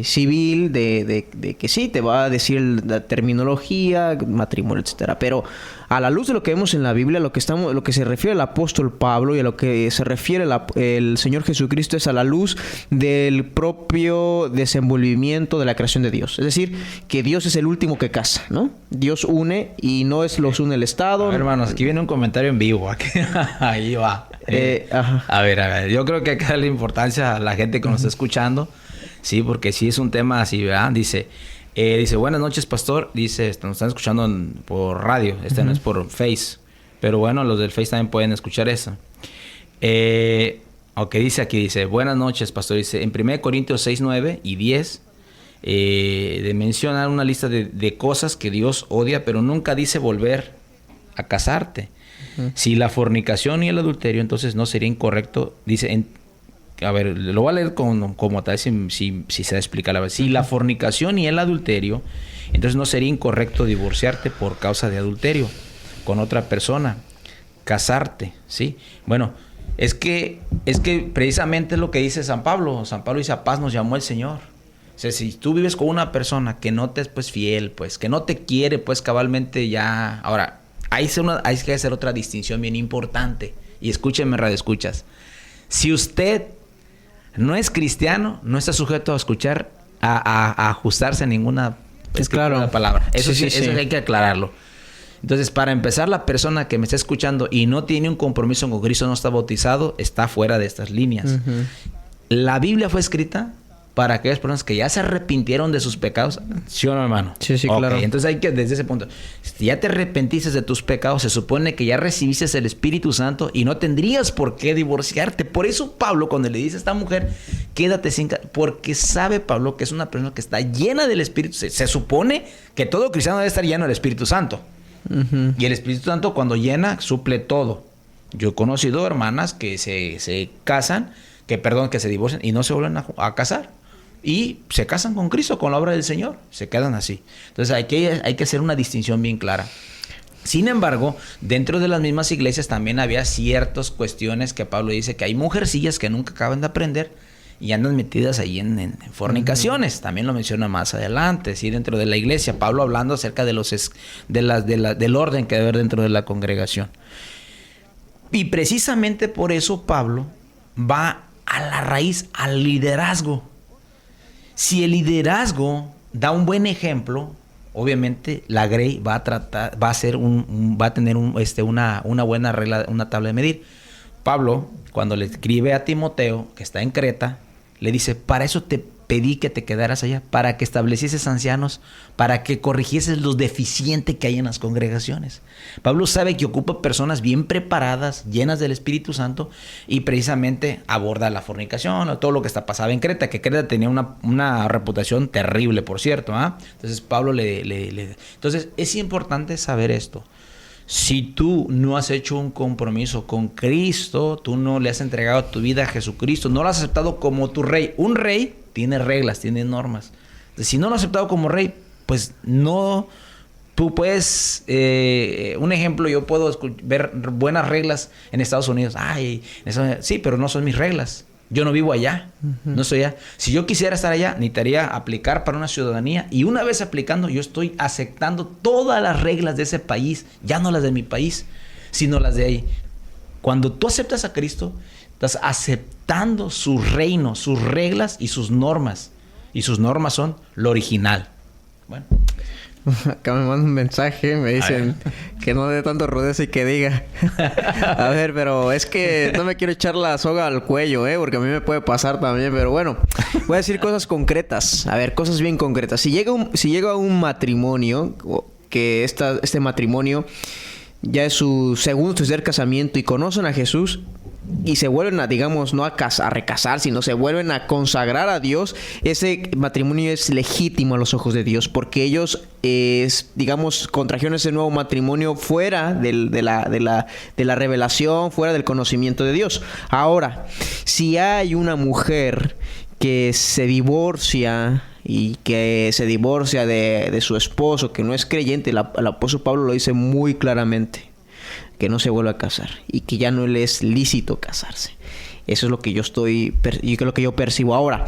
civil de que sí, te va a decir la terminología, matrimonio, etcétera. Pero a la luz de lo que vemos en la Biblia, lo que se refiere el apóstol Pablo y a lo que se refiere el Señor Jesucristo es a la luz del propio desenvolvimiento de la creación de Dios. Es decir, que Dios es el último que casa, ¿no? Dios une y no los une el Estado. A ver, hermanos, aquí viene un comentario en vivo. Ahí va. A ver, yo creo que hay que darle importancia a la gente que nos está escuchando, sí, porque sí es un tema así, ¿verdad? Dice, buenas noches, pastor. Dice, nos están escuchando por radio, no es por Face, pero bueno, los del Face también pueden escuchar eso. Dice, buenas noches, pastor. Dice, en 1 Corintios 6, 9 y 10, de mencionar una lista de cosas que Dios odia, pero nunca dice volver a casarte. Si la fornicación y el adulterio, entonces no sería incorrecto. Dice, a ver, lo voy a leer como tal vez si se explica la verdad. Si la fornicación y el adulterio, entonces no sería incorrecto divorciarte por causa de adulterio con otra persona, casarte, ¿sí? Bueno, es que precisamente es lo que dice San Pablo. San Pablo dice, a paz nos llamó el Señor. O sea, si tú vives con una persona que no te es pues fiel, pues que no te quiere pues cabalmente ya. Ahora, hay que hacer otra distinción bien importante. Y escúchenme, radioescuchas. Si usted no es cristiano, no está sujeto a escuchar, a ajustarse a ninguna palabra. Eso sí, hay que aclararlo. Entonces, para empezar, la persona que me está escuchando y no tiene un compromiso con Cristo, no está bautizado, está fuera de estas líneas. La Biblia fue escrita para aquellas personas que ya se arrepintieron de sus pecados. ¿Sí o no, hermano? Sí, Ok, claro. entonces hay que, desde ese punto, si ya te arrepentiste de tus pecados, se supone que ya recibiste el Espíritu Santo y no tendrías por qué divorciarte. Por eso Pablo, cuando le dice a esta mujer, quédate sin casa, porque sabe Pablo que es una persona que está llena del Espíritu. Se supone que todo cristiano debe estar lleno del Espíritu Santo. Y el Espíritu Santo, cuando llena, suple todo. Yo he conocido hermanas que se casan, que se divorcian y no se vuelven a casar. Y se casan con Cristo, con la obra del Señor. Se quedan así. Entonces hay que hacer una distinción bien clara. Sin embargo, dentro de las mismas iglesias también había ciertas cuestiones que Pablo dice que hay mujercillas que nunca acaban de aprender y andan metidas ahí en fornicaciones. También lo menciona más adelante, ¿sí? Dentro de la iglesia. Pablo hablando acerca de del orden que debe haber dentro de la congregación. Y precisamente por eso Pablo va a la raíz, al liderazgo. Si el liderazgo da un buen ejemplo, obviamente la Grey va a tener una buena regla, una tabla de medir. Pablo, cuando le escribe a Timoteo, que está en Creta, le dice, para eso te pedí que te quedaras allá, para que establecieses ancianos, para que corrigieses lo deficiente que hay en las congregaciones. Pablo sabe que ocupa personas bien preparadas, llenas del Espíritu Santo, y precisamente aborda la fornicación, o todo lo que pasaba en Creta, que Creta tenía una reputación terrible, por cierto. Entonces Pablo Entonces es importante saber esto. Si tú no has hecho un compromiso con Cristo, tú no le has entregado tu vida a Jesucristo, no lo has aceptado como tu rey. Un rey tiene reglas, tiene normas. Entonces, si no lo has aceptado como rey, pues no. Tú puedes, un ejemplo, yo puedo ver buenas reglas en Estados Unidos. Sí, pero no son mis reglas. Yo no vivo allá, no estoy allá. Si yo quisiera estar allá, necesitaría aplicar para una ciudadanía. Y una vez aplicando, yo estoy aceptando todas las reglas de ese país. Ya no las de mi país, sino las de ahí. Cuando tú aceptas a Cristo, estás aceptando su reino, sus reglas y sus normas. Y sus normas son lo original. Bueno. Acá me mandan un mensaje, me dicen que no dé tanto rodeos y que diga. A ver, pero es que no me quiero echar la soga al cuello, porque a mí me puede pasar también. Pero bueno, voy a decir cosas concretas. A ver, cosas bien concretas. Si llega un matrimonio, que este matrimonio ya es su segundo o tercer casamiento y conocen a Jesús y se vuelven a, digamos, no a recasar, sino se vuelven a consagrar a Dios, ese matrimonio es legítimo a los ojos de Dios, porque ellos, digamos, contrajeron ese nuevo matrimonio fuera de la revelación, fuera del conocimiento de Dios. Ahora, si hay una mujer que se divorcia y que se divorcia de su esposo, que no es creyente, el apóstol Pablo lo dice muy claramente, que no se vuelva a casar y que ya no le es lícito casarse. Eso es lo que yo percibo. Ahora,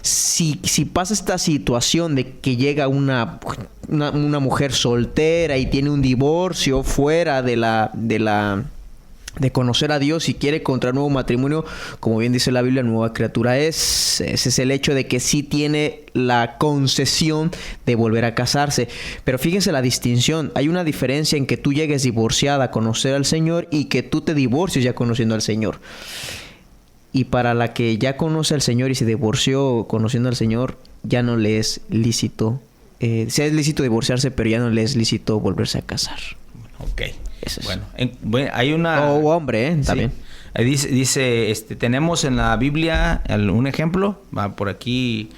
si pasa esta situación de que llega una mujer soltera y tiene un divorcio fuera de conocer a Dios y quiere contraer nuevo matrimonio, como bien dice la Biblia, nueva criatura es. Ese es el hecho de que sí tiene la concesión de volver a casarse. Pero fíjense la distinción. Hay una diferencia en que tú llegues divorciada a conocer al Señor y que tú te divorcies ya conociendo al Señor. Y para la que ya conoce al Señor y se divorció conociendo al Señor, ya no le es lícito. Sí es lícito divorciarse, pero ya no le es lícito volverse a casar. Ok. Eso es. Bueno, hay una... O hombre, también. Ahí dice, tenemos en la Biblia un ejemplo. Por aquí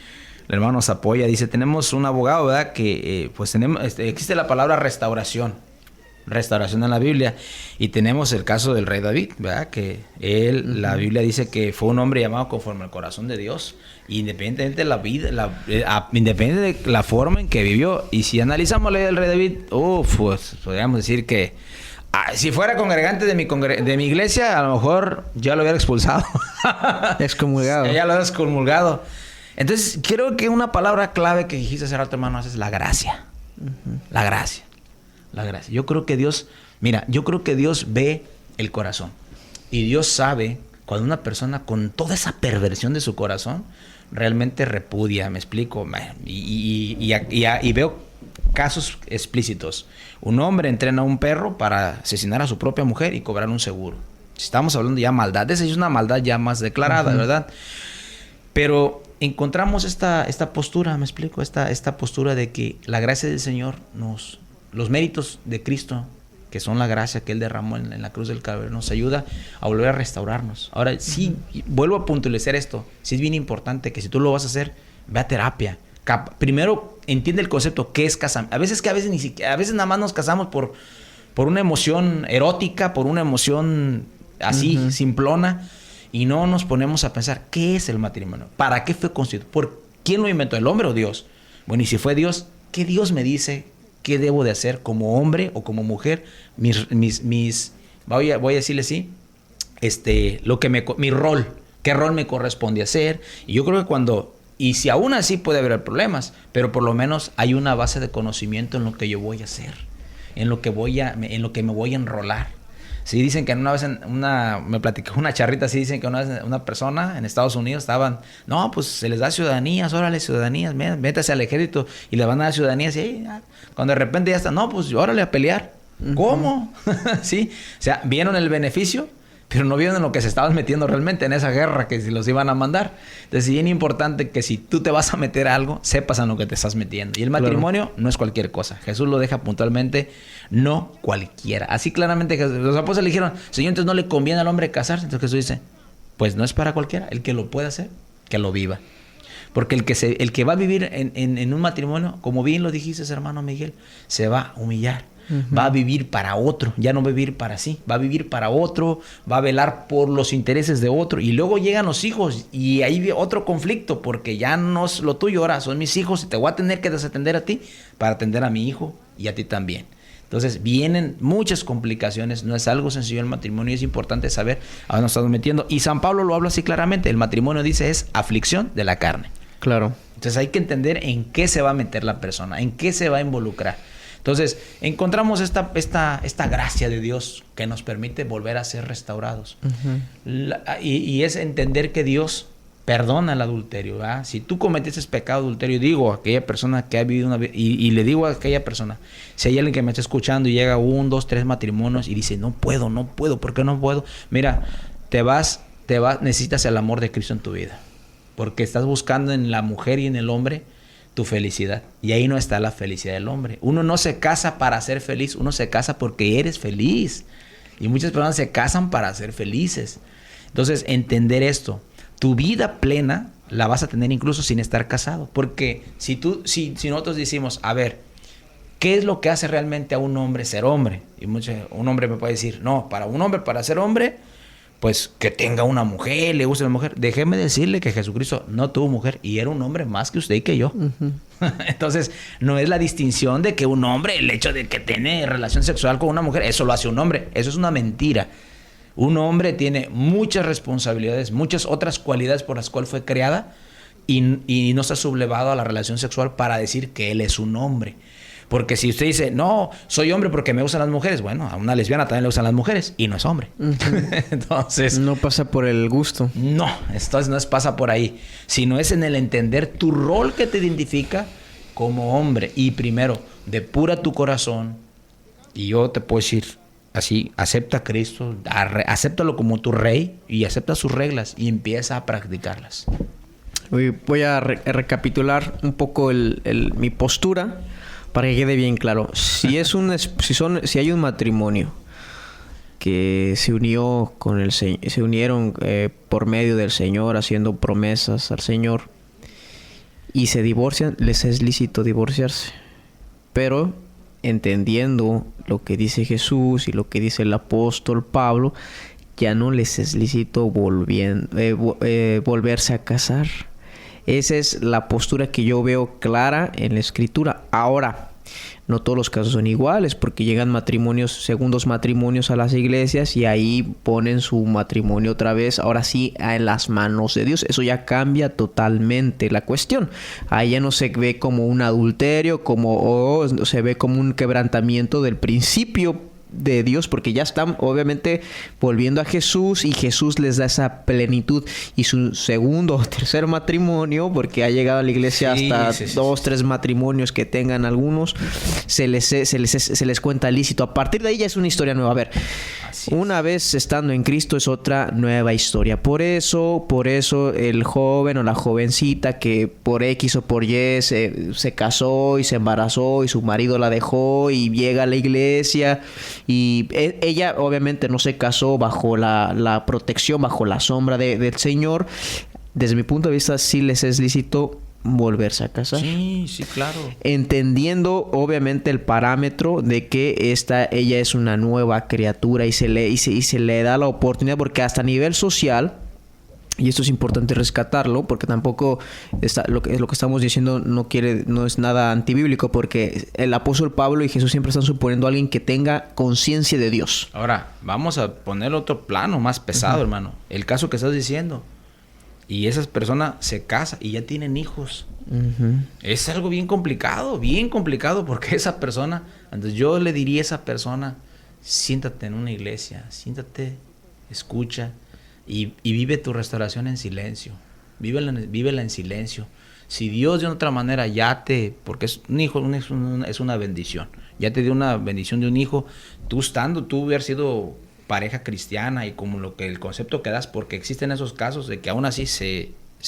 el hermano nos apoya. Dice, tenemos un abogado, ¿verdad? Que existe la palabra restauración. Restauración en la Biblia. Y tenemos el caso del rey David, ¿verdad? Que él, la Biblia dice que fue un hombre llamado conforme al corazón de Dios. Independientemente de la vida, independientemente de la forma en que vivió. Y si analizamos la vida del rey David, pues podríamos decir que si fuera congregante de mi iglesia, a lo mejor ya lo hubiera expulsado. Excomulgado. Ya lo hubiera excomulgado. Entonces, creo que una palabra clave que dijiste hace rato, hermano, es la gracia. La gracia. La gracia. Yo creo que Dios ve el corazón. Y Dios sabe cuando una persona con toda esa perversión de su corazón realmente repudia, me explico. Y veo casos explícitos. Un hombre entrena a un perro para asesinar a su propia mujer y cobrar un seguro. Si estamos hablando ya de maldad, esa es una maldad ya más declarada, ¿verdad? Pero encontramos esta postura, me explico, esta postura de que la gracia del Señor, los méritos de Cristo, que son la gracia que Él derramó en la cruz del Calvario, nos ayuda a volver a restaurarnos. Ahora, sí, vuelvo a puntualizar esto, sí es bien importante que si tú lo vas a hacer, ve a terapia. Primero, entiende el concepto, ¿qué es casamiento? A veces nada más nos casamos por una emoción erótica, por una emoción así, simplona, y no nos ponemos a pensar, ¿qué es el matrimonio? ¿Para qué fue constituido? ¿Por quién lo inventó, el hombre o Dios? Bueno, y si fue Dios, ¿qué Dios me dice? ¿Qué debo de hacer como hombre o como mujer? Voy a decirle así, mi rol, ¿qué rol me corresponde hacer? Y yo creo que y si aún así puede haber problemas, pero por lo menos hay una base de conocimiento en lo que yo voy a hacer, en lo que me voy a enrolar. Sí, dicen que una vez me platicó una charrita, sí dicen que una persona en Estados Unidos pues se les da ciudadanías, órale, ciudadanías, métase al ejército y le van a dar ciudadanías, y cuando de repente ya está, pues órale a pelear. ¿Cómo? Sí, o sea, vieron el beneficio, pero no vieron en lo que se estaban metiendo realmente en esa guerra que si los iban a mandar. Entonces, es bien importante que si tú te vas a meter a algo, sepas en lo que te estás metiendo. Y el matrimonio no es cualquier cosa. Jesús lo deja puntualmente, no cualquiera. Así claramente los apóstoles le dijeron, Señor, entonces no le conviene al hombre casarse. Entonces Jesús dice, pues no es para cualquiera. El que lo pueda hacer, que lo viva. Porque el que va a vivir en un matrimonio, como bien lo dijiste, hermano Miguel, se va a humillar. Va a vivir para otro, ya no va a vivir para sí, va a vivir para otro, va a velar por los intereses de otro, y luego llegan los hijos y ahí hay otro conflicto, porque ya no es lo tuyo, ahora son mis hijos y te voy a tener que desatender a ti para atender a mi hijo y a ti también. Entonces vienen muchas complicaciones, no es algo sencillo el matrimonio y es importante saber a dónde nos estamos metiendo. Y San Pablo lo habla así claramente, el matrimonio dice es aflicción de la carne. Claro. Entonces hay que entender en qué se va a meter la persona, en qué se va a involucrar. Entonces, encontramos esta gracia de Dios que nos permite volver a ser restaurados. Y es entender que Dios perdona el adulterio, ¿verdad? Si tú cometiste pecado de adulterio, digo a aquella persona que ha vivido una vida, y le digo a aquella persona, si hay alguien que me está escuchando y llega 1, 2, 3 matrimonios y dice, no puedo, ¿por qué no puedo? Mira, necesitas el amor de Cristo en tu vida, porque estás buscando en la mujer y en el hombre tu felicidad. Y ahí no está la felicidad del hombre. Uno no se casa para ser feliz, uno se casa porque eres feliz. Y muchas personas se casan para ser felices. Entonces, entender esto. Tu vida plena la vas a tener incluso sin estar casado. Porque si nosotros decimos, a ver, ¿qué es lo que hace realmente a un hombre ser hombre? Y un hombre me puede decir, no, para un hombre, para ser hombre, pues que tenga una mujer, le guste la mujer. Déjeme decirle que Jesucristo no tuvo mujer y era un hombre más que usted y que yo. Entonces, no es la distinción de que un hombre, el hecho de que tiene relación sexual con una mujer, eso lo hace un hombre. Eso es una mentira. Un hombre tiene muchas responsabilidades, muchas otras cualidades por las cuales fue creada y no está sublevado a la relación sexual para decir que él es un hombre. Porque si usted dice, no, soy hombre porque me gustan las mujeres, bueno, a una lesbiana también le gustan las mujeres y no es hombre. Entonces, no pasa por el gusto. No, entonces no pasa por ahí, sino es en el entender tu rol que te identifica como hombre. Y primero, depura tu corazón. Y yo te puedo decir así, acepta a Cristo, acéptalo como tu rey y acepta sus reglas y empieza a practicarlas. Voy a recapitular un poco mi postura para que quede bien claro. Si hay un matrimonio que se unió se unieron por medio del Señor, haciendo promesas al Señor, y se divorcian, les es lícito divorciarse. Pero entendiendo lo que dice Jesús y lo que dice el apóstol Pablo, ya no les es lícito volverse a casar. Esa es la postura que yo veo clara en la Escritura. Ahora, no todos los casos son iguales, porque llegan segundos matrimonios a las iglesias y ahí ponen su matrimonio otra vez, ahora sí, en las manos de Dios. Eso ya cambia totalmente la cuestión. Ahí ya no se ve como un adulterio, se ve como un quebrantamiento del principio de Dios, porque ya están obviamente volviendo a Jesús y Jesús les da esa plenitud. Y su segundo o tercer matrimonio, porque ha llegado a la iglesia hasta 2, 3 matrimonios que tengan algunos, se les cuenta lícito. A partir de ahí ya es una historia nueva. A ver, Así es. Una vez estando en Cristo es otra nueva historia. Por eso el joven o la jovencita que por X o por Y se casó y se embarazó y su marido la dejó y llega a la iglesia y ella obviamente no se casó bajo la protección, bajo la sombra del Señor. Desde mi punto de vista sí les es lícito volverse a casar. Sí, sí, claro. Entendiendo obviamente el parámetro de que ella es una nueva criatura y se le da la oportunidad, porque hasta a nivel social, y esto es importante rescatarlo, porque tampoco lo que estamos diciendo no es nada antibíblico, porque el apóstol Pablo y Jesús siempre están suponiendo a alguien que tenga conciencia de Dios. Ahora, vamos a poner otro plano más pesado, hermano. El caso que estás diciendo. Y esas personas se casan y ya tienen hijos. Es algo bien complicado, porque esa persona, entonces yo le diría a esa persona, siéntate en una iglesia, siéntate, escucha y vive tu restauración en silencio. Vívela en silencio. Si Dios de otra manera porque es un hijo, es una bendición, ya te dio una bendición de un hijo, tú haber sido pareja cristiana y como el concepto que das, porque existen esos casos de que aún así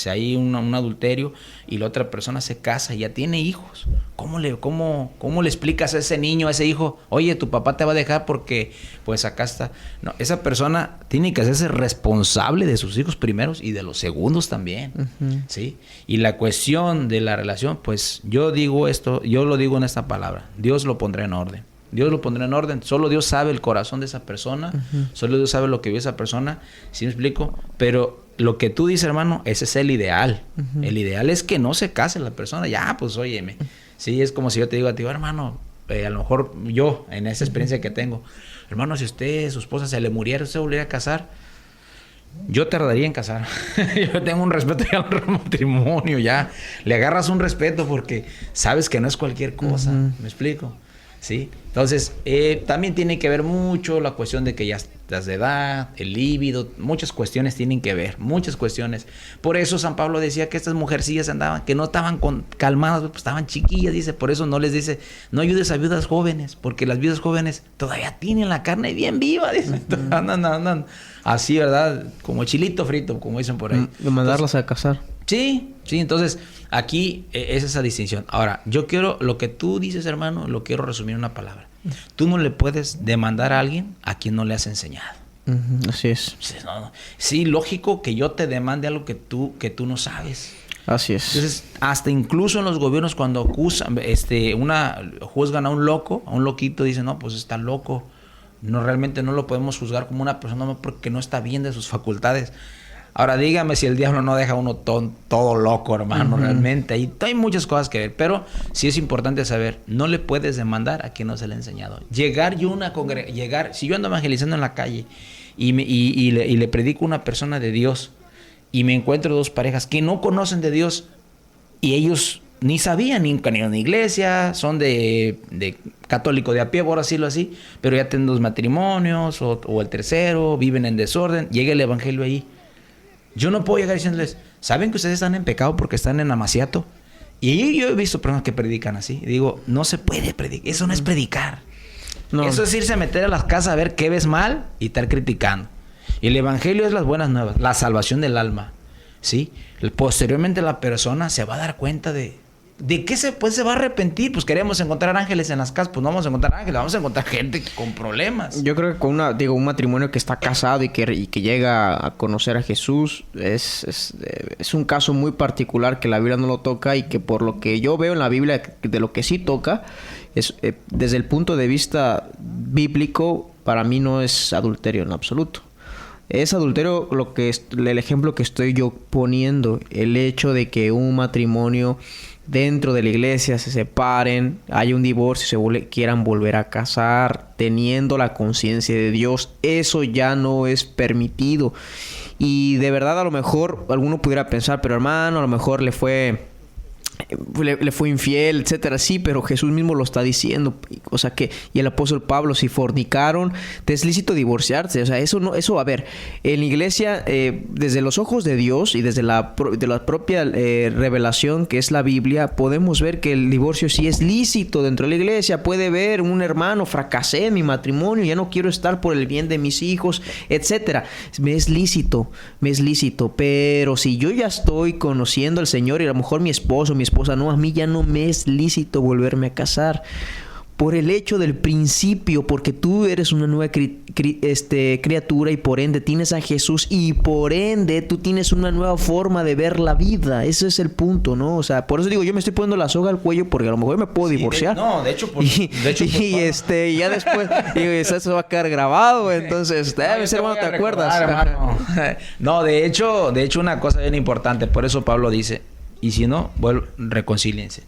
hay un adulterio y la otra persona se casa y ya tiene hijos. ¿Cómo le explicas a ese niño, a ese hijo, oye, tu papá te va a dejar porque pues acá está? No, esa persona tiene que hacerse responsable de sus hijos primeros y de los segundos también. ¿Sí? Y la cuestión de la relación, pues yo lo digo en esta palabra, Dios lo pondrá en orden. Dios lo pondrá en orden. Solo Dios sabe el corazón de esa persona. Solo Dios sabe lo que vio esa persona. ¿Sí me explico? Pero lo que tú dices, hermano, ese es el ideal. El ideal es que no se case la persona. Ya, pues óyeme. Sí, es como si yo te digo a ti, hermano, a lo mejor yo, en esa experiencia que tengo, hermano, si su esposa se le muriera, ¿usted volvería a casar? Yo tardaría en casar. Yo tengo un respeto ya al matrimonio, ya. Le agarras un respeto porque sabes que no es cualquier cosa. ¿Me explico? ¿Sí? Entonces, también tiene que ver mucho la cuestión de que ya estás de edad, el líbido, muchas cuestiones tienen que ver, muchas cuestiones. Por eso San Pablo decía que estas mujercillas que no estaban calmadas, pues estaban chiquillas, dice, por eso no les dice, no ayudes a viudas jóvenes, porque las viudas jóvenes todavía tienen la carne bien viva, dice. Andan así, ¿verdad? Como chilito frito, como dicen por ahí. De mandarlas a casar. Sí, entonces aquí es esa distinción. Ahora, yo quiero, lo que tú dices, hermano, lo quiero resumir en una palabra. Tú no le puedes demandar a alguien a quien no le has enseñado. Así es. Sí, lógico que yo te demande algo que tú no sabes. Así es. Entonces, hasta incluso en los gobiernos cuando acusan, juzgan a un loco, a un loquito, dicen, no, pues está loco. No, realmente no lo podemos juzgar como una persona porque no está bien de sus facultades. Ahora, dígame si el diablo no deja a uno todo loco, hermano, realmente. Hay muchas cosas que ver, pero sí es importante saber, no le puedes demandar a quien no se le ha enseñado. Si yo ando evangelizando en la calle y le predico a una persona de Dios y me encuentro dos parejas que no conocen de Dios y ellos ni sabían, ni han ido a una iglesia, son de católico de a pie, por decirlo así, pero ya tienen 2 matrimonios o el tercero, viven en desorden, llega el evangelio ahí. Yo no puedo llegar diciéndoles, ¿saben que ustedes están en pecado porque están en amaciato? Y yo he visto personas que predican así. Y digo, no se puede predicar. Eso no es predicar. No. Eso es irse a meter a las casas a ver qué ves mal y estar criticando. Y el evangelio es las buenas nuevas, la salvación del alma. ¿Sí? Posteriormente la persona se va a dar cuenta de qué se va a arrepentir. Pues queremos encontrar ángeles en las casas, pues no vamos a encontrar ángeles, vamos a encontrar gente con problemas. Yo creo que con un matrimonio que está casado y que llega a conocer a Jesús es un caso muy particular que la Biblia no lo toca y que por lo que yo veo en la Biblia de lo que sí toca es desde el punto de vista bíblico, para mí no es adulterio en absoluto. Es adulterio el ejemplo que estoy yo poniendo, el hecho de que un matrimonio dentro de la iglesia se separen, haya un divorcio, quieran volver a casar, teniendo la conciencia de Dios, eso ya no es permitido. Y de verdad, a lo mejor alguno pudiera pensar, pero hermano, a lo mejor le fue le fue infiel, etcétera. Sí, pero Jesús mismo lo está diciendo. O sea que, y el apóstol Pablo, si fornicaron, te es lícito divorciarse. O sea, eso no, eso, a ver, en la iglesia, desde los ojos de Dios y desde la propia revelación que es la Biblia, podemos ver que el divorcio sí es lícito dentro de la iglesia. Puede ver un hermano, fracasé en mi matrimonio, ya no quiero estar por el bien de mis hijos, etcétera. Me es lícito, pero si yo ya estoy conociendo al Señor y a lo mejor mi esposo, mi esposa, no, a mí ya no me es lícito volverme a casar. Por el hecho del principio, porque tú eres una nueva criatura y por ende tienes a Jesús y por ende tú tienes una nueva forma de ver la vida. Ese es el punto, ¿no? O sea, por eso digo, yo me estoy poniendo la soga al cuello porque a lo mejor me puedo divorciar. De hecho, ya después digo, eso va a quedar grabado, entonces, hermano, ¿te acuerdas? Hermano. No, de hecho, una cosa bien importante, por eso Pablo dice, y si no, reconcíliense.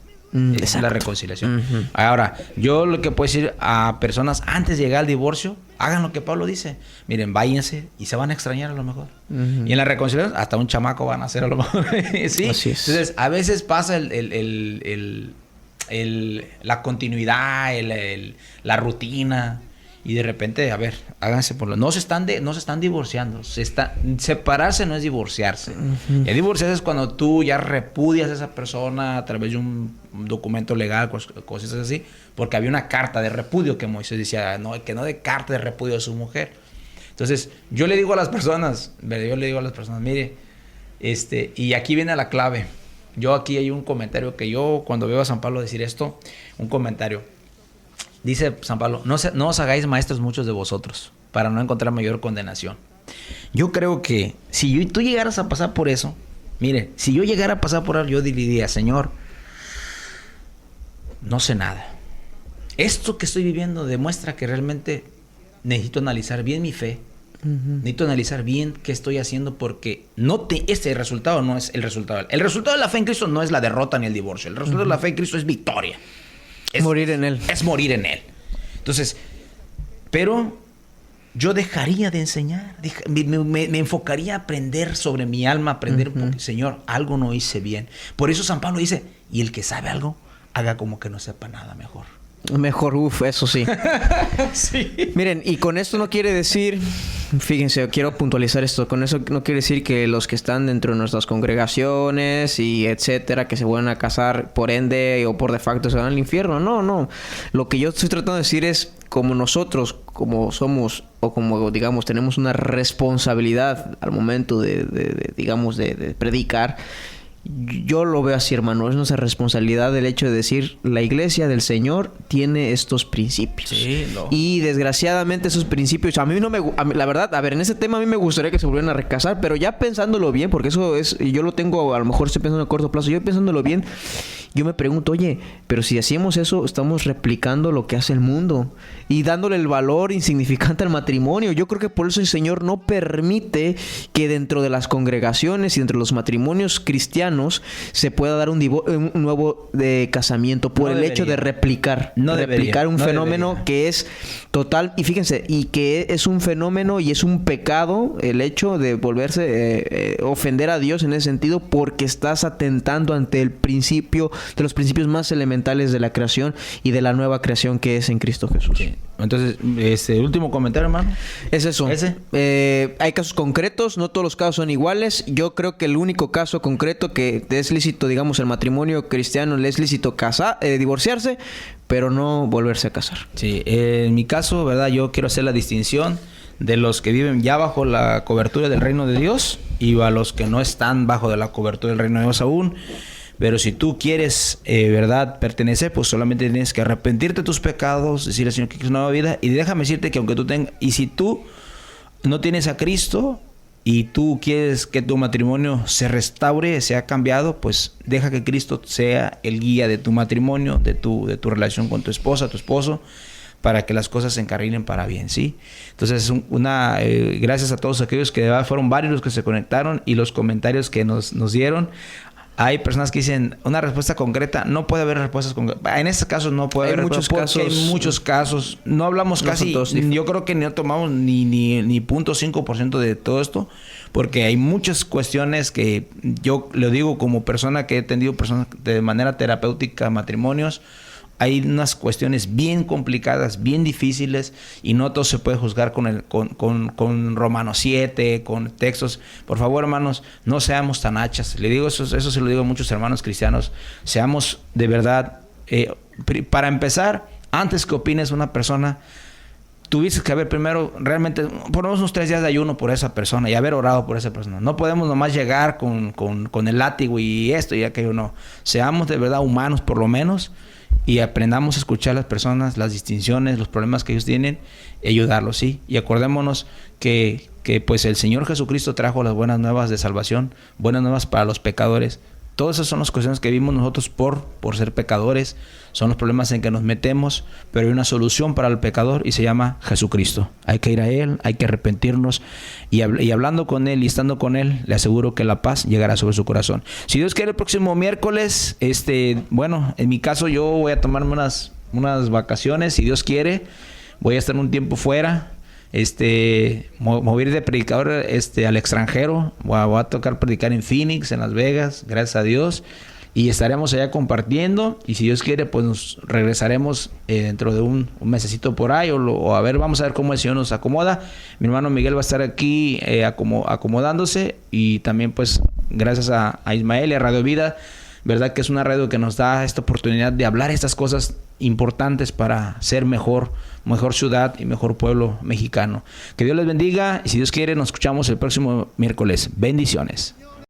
Esa es la reconciliación. Ahora, yo lo que puedo decir a personas antes de llegar al divorcio, hagan lo que Pablo dice. Miren, váyanse y se van a extrañar a lo mejor. Y en la reconciliación, hasta un chamaco van a hacer a lo mejor. ¿Sí? Así es. Entonces, a veces pasa la continuidad, la rutina. Y de repente, a ver, háganse por lo... No se están divorciando. Separarse no es divorciarse. El divorciarse es cuando tú ya repudias a esa persona a través de un documento legal, cosas así. Porque había una carta de repudio que Moisés decía, que no de carta de repudio a su mujer. Entonces, yo le digo a las personas, mire, y aquí viene la clave. Aquí hay un comentario que yo, cuando veo a San Pablo decir esto, un comentario. Dice San Pablo, no os hagáis maestros muchos de vosotros, para no encontrar mayor condenación. Yo creo que si tú llegaras a pasar por eso, mire, si yo llegara a pasar por eso, yo diría, Señor, no sé nada. Esto que estoy viviendo demuestra que realmente necesito analizar bien mi fe, necesito analizar bien qué estoy haciendo, porque ese resultado no es el resultado. El resultado de la fe en Cristo no es la derrota ni el divorcio. El resultado de la fe en Cristo es victoria. Es morir en Él. Es morir en Él. Entonces, pero yo dejaría de enseñar. Me enfocaría a aprender sobre mi alma, aprender, porque, Señor, algo no hice bien. Por eso San Pablo dice, y el que sabe algo, haga como que no sepa nada mejor. Eso sí. Sí. Miren, y con esto no quiere decir, fíjense, quiero puntualizar esto, con eso no quiere decir que los que están dentro de nuestras congregaciones y etcétera, que se vuelven a casar por ende o por de facto se van al infierno. No. Lo que yo estoy tratando de decir es, como nosotros, como somos, o como, digamos, tenemos una responsabilidad al momento de predicar. Yo lo veo así, hermano. Es nuestra responsabilidad el hecho de decir, la iglesia del Señor tiene estos principios. Sí, no. Y desgraciadamente esos principios, a mí no la verdad, a ver, en ese tema a mí me gustaría que se volvieran a recasar, pero ya pensándolo bien, porque eso es, y yo lo tengo, a lo mejor estoy pensando a corto plazo, yo pensándolo bien, yo me pregunto, oye, pero si hacemos eso, estamos replicando lo que hace el mundo y dándole el valor insignificante al matrimonio. Yo creo que por eso el Señor no permite que dentro de las congregaciones y dentro de los matrimonios cristianos se pueda dar un nuevo de casamiento por el hecho de replicar un fenómeno que es total, y fíjense, y que es un fenómeno y es un pecado el hecho de volverse ofender a Dios en ese sentido, porque estás atentando ante el principio de los principios más elementales de la creación y de la nueva creación que es en Cristo Jesús. Sí. Entonces, el último comentario, hermano. Es eso. Hay casos concretos, no todos los casos son iguales. Yo creo que el único caso concreto que es lícito, digamos, el matrimonio cristiano, le es lícito divorciarse, pero no volverse a casar. Sí, en mi caso, ¿verdad? Yo quiero hacer la distinción de los que viven ya bajo la cobertura del reino de Dios y a los que no están bajo de la cobertura del reino de Dios aún. Pero si tú quieres, ¿verdad?, pertenecer, pues solamente tienes que arrepentirte de tus pecados, decirle al Señor que quieres una nueva vida. Y déjame decirte que aunque tú tengas... Y si tú no tienes a Cristo y tú quieres que tu matrimonio se restaure, sea cambiado, pues deja que Cristo sea el guía de tu matrimonio, de tu relación con tu esposa, tu esposo, para que las cosas se encarrilen para bien, ¿sí? Entonces, gracias a todos aquellos que fueron varios los que se conectaron y los comentarios que nos dieron. Hay personas que dicen una respuesta concreta. No puede haber respuestas concretas. En este caso no puede haber muchos respuestas porque casos, hay muchos casos. No hablamos no casi. Yo creo que no tomamos ni 0.5% de todo esto, porque hay muchas cuestiones que yo lo digo como persona que he atendido personas de manera terapéutica, matrimonios. Hay unas cuestiones bien complicadas, bien difíciles, y no todo se puede juzgar con Romanos 7, con textos. Por favor, hermanos, no seamos tan hachas. Le digo eso se lo digo a muchos hermanos cristianos. Seamos de verdad, para empezar, antes que opines una persona, tuviste que haber primero realmente, por lo menos unos 3 días de ayuno por esa persona y haber orado por esa persona. No podemos nomás llegar con el látigo y esto y aquello, no. Seamos de verdad humanos por lo menos, y aprendamos a escuchar a las personas, las distinciones, los problemas que ellos tienen, y ayudarlos, ¿sí? Y acordémonos que pues el Señor Jesucristo trajo las buenas nuevas de salvación, buenas nuevas para los pecadores. Todas esas son las cuestiones que vimos nosotros por ser pecadores. Son los problemas en que nos metemos, pero hay una solución para el pecador y se llama Jesucristo. Hay que ir a Él, hay que arrepentirnos y hablando con Él y estando con Él, le aseguro que la paz llegará sobre su corazón. Si Dios quiere, el próximo miércoles, bueno, en mi caso yo voy a tomarme unas vacaciones, si Dios quiere. Voy a estar un tiempo fuera. Mover de predicador al extranjero. Voy a tocar predicar en Phoenix, en Las Vegas, gracias a Dios, y estaremos allá compartiendo, y si Dios quiere pues nos regresaremos dentro de un mesecito por ahí, o a ver, vamos a ver cómo el Señor nos acomoda. Mi hermano Miguel va a estar aquí acomodándose, y también pues gracias a Ismael y a Radio Vida, verdad que es una radio que nos da esta oportunidad de hablar estas cosas importantes para ser mejor ciudad y mejor pueblo mexicano. Que Dios les bendiga, y si Dios quiere nos escuchamos el próximo miércoles. Bendiciones.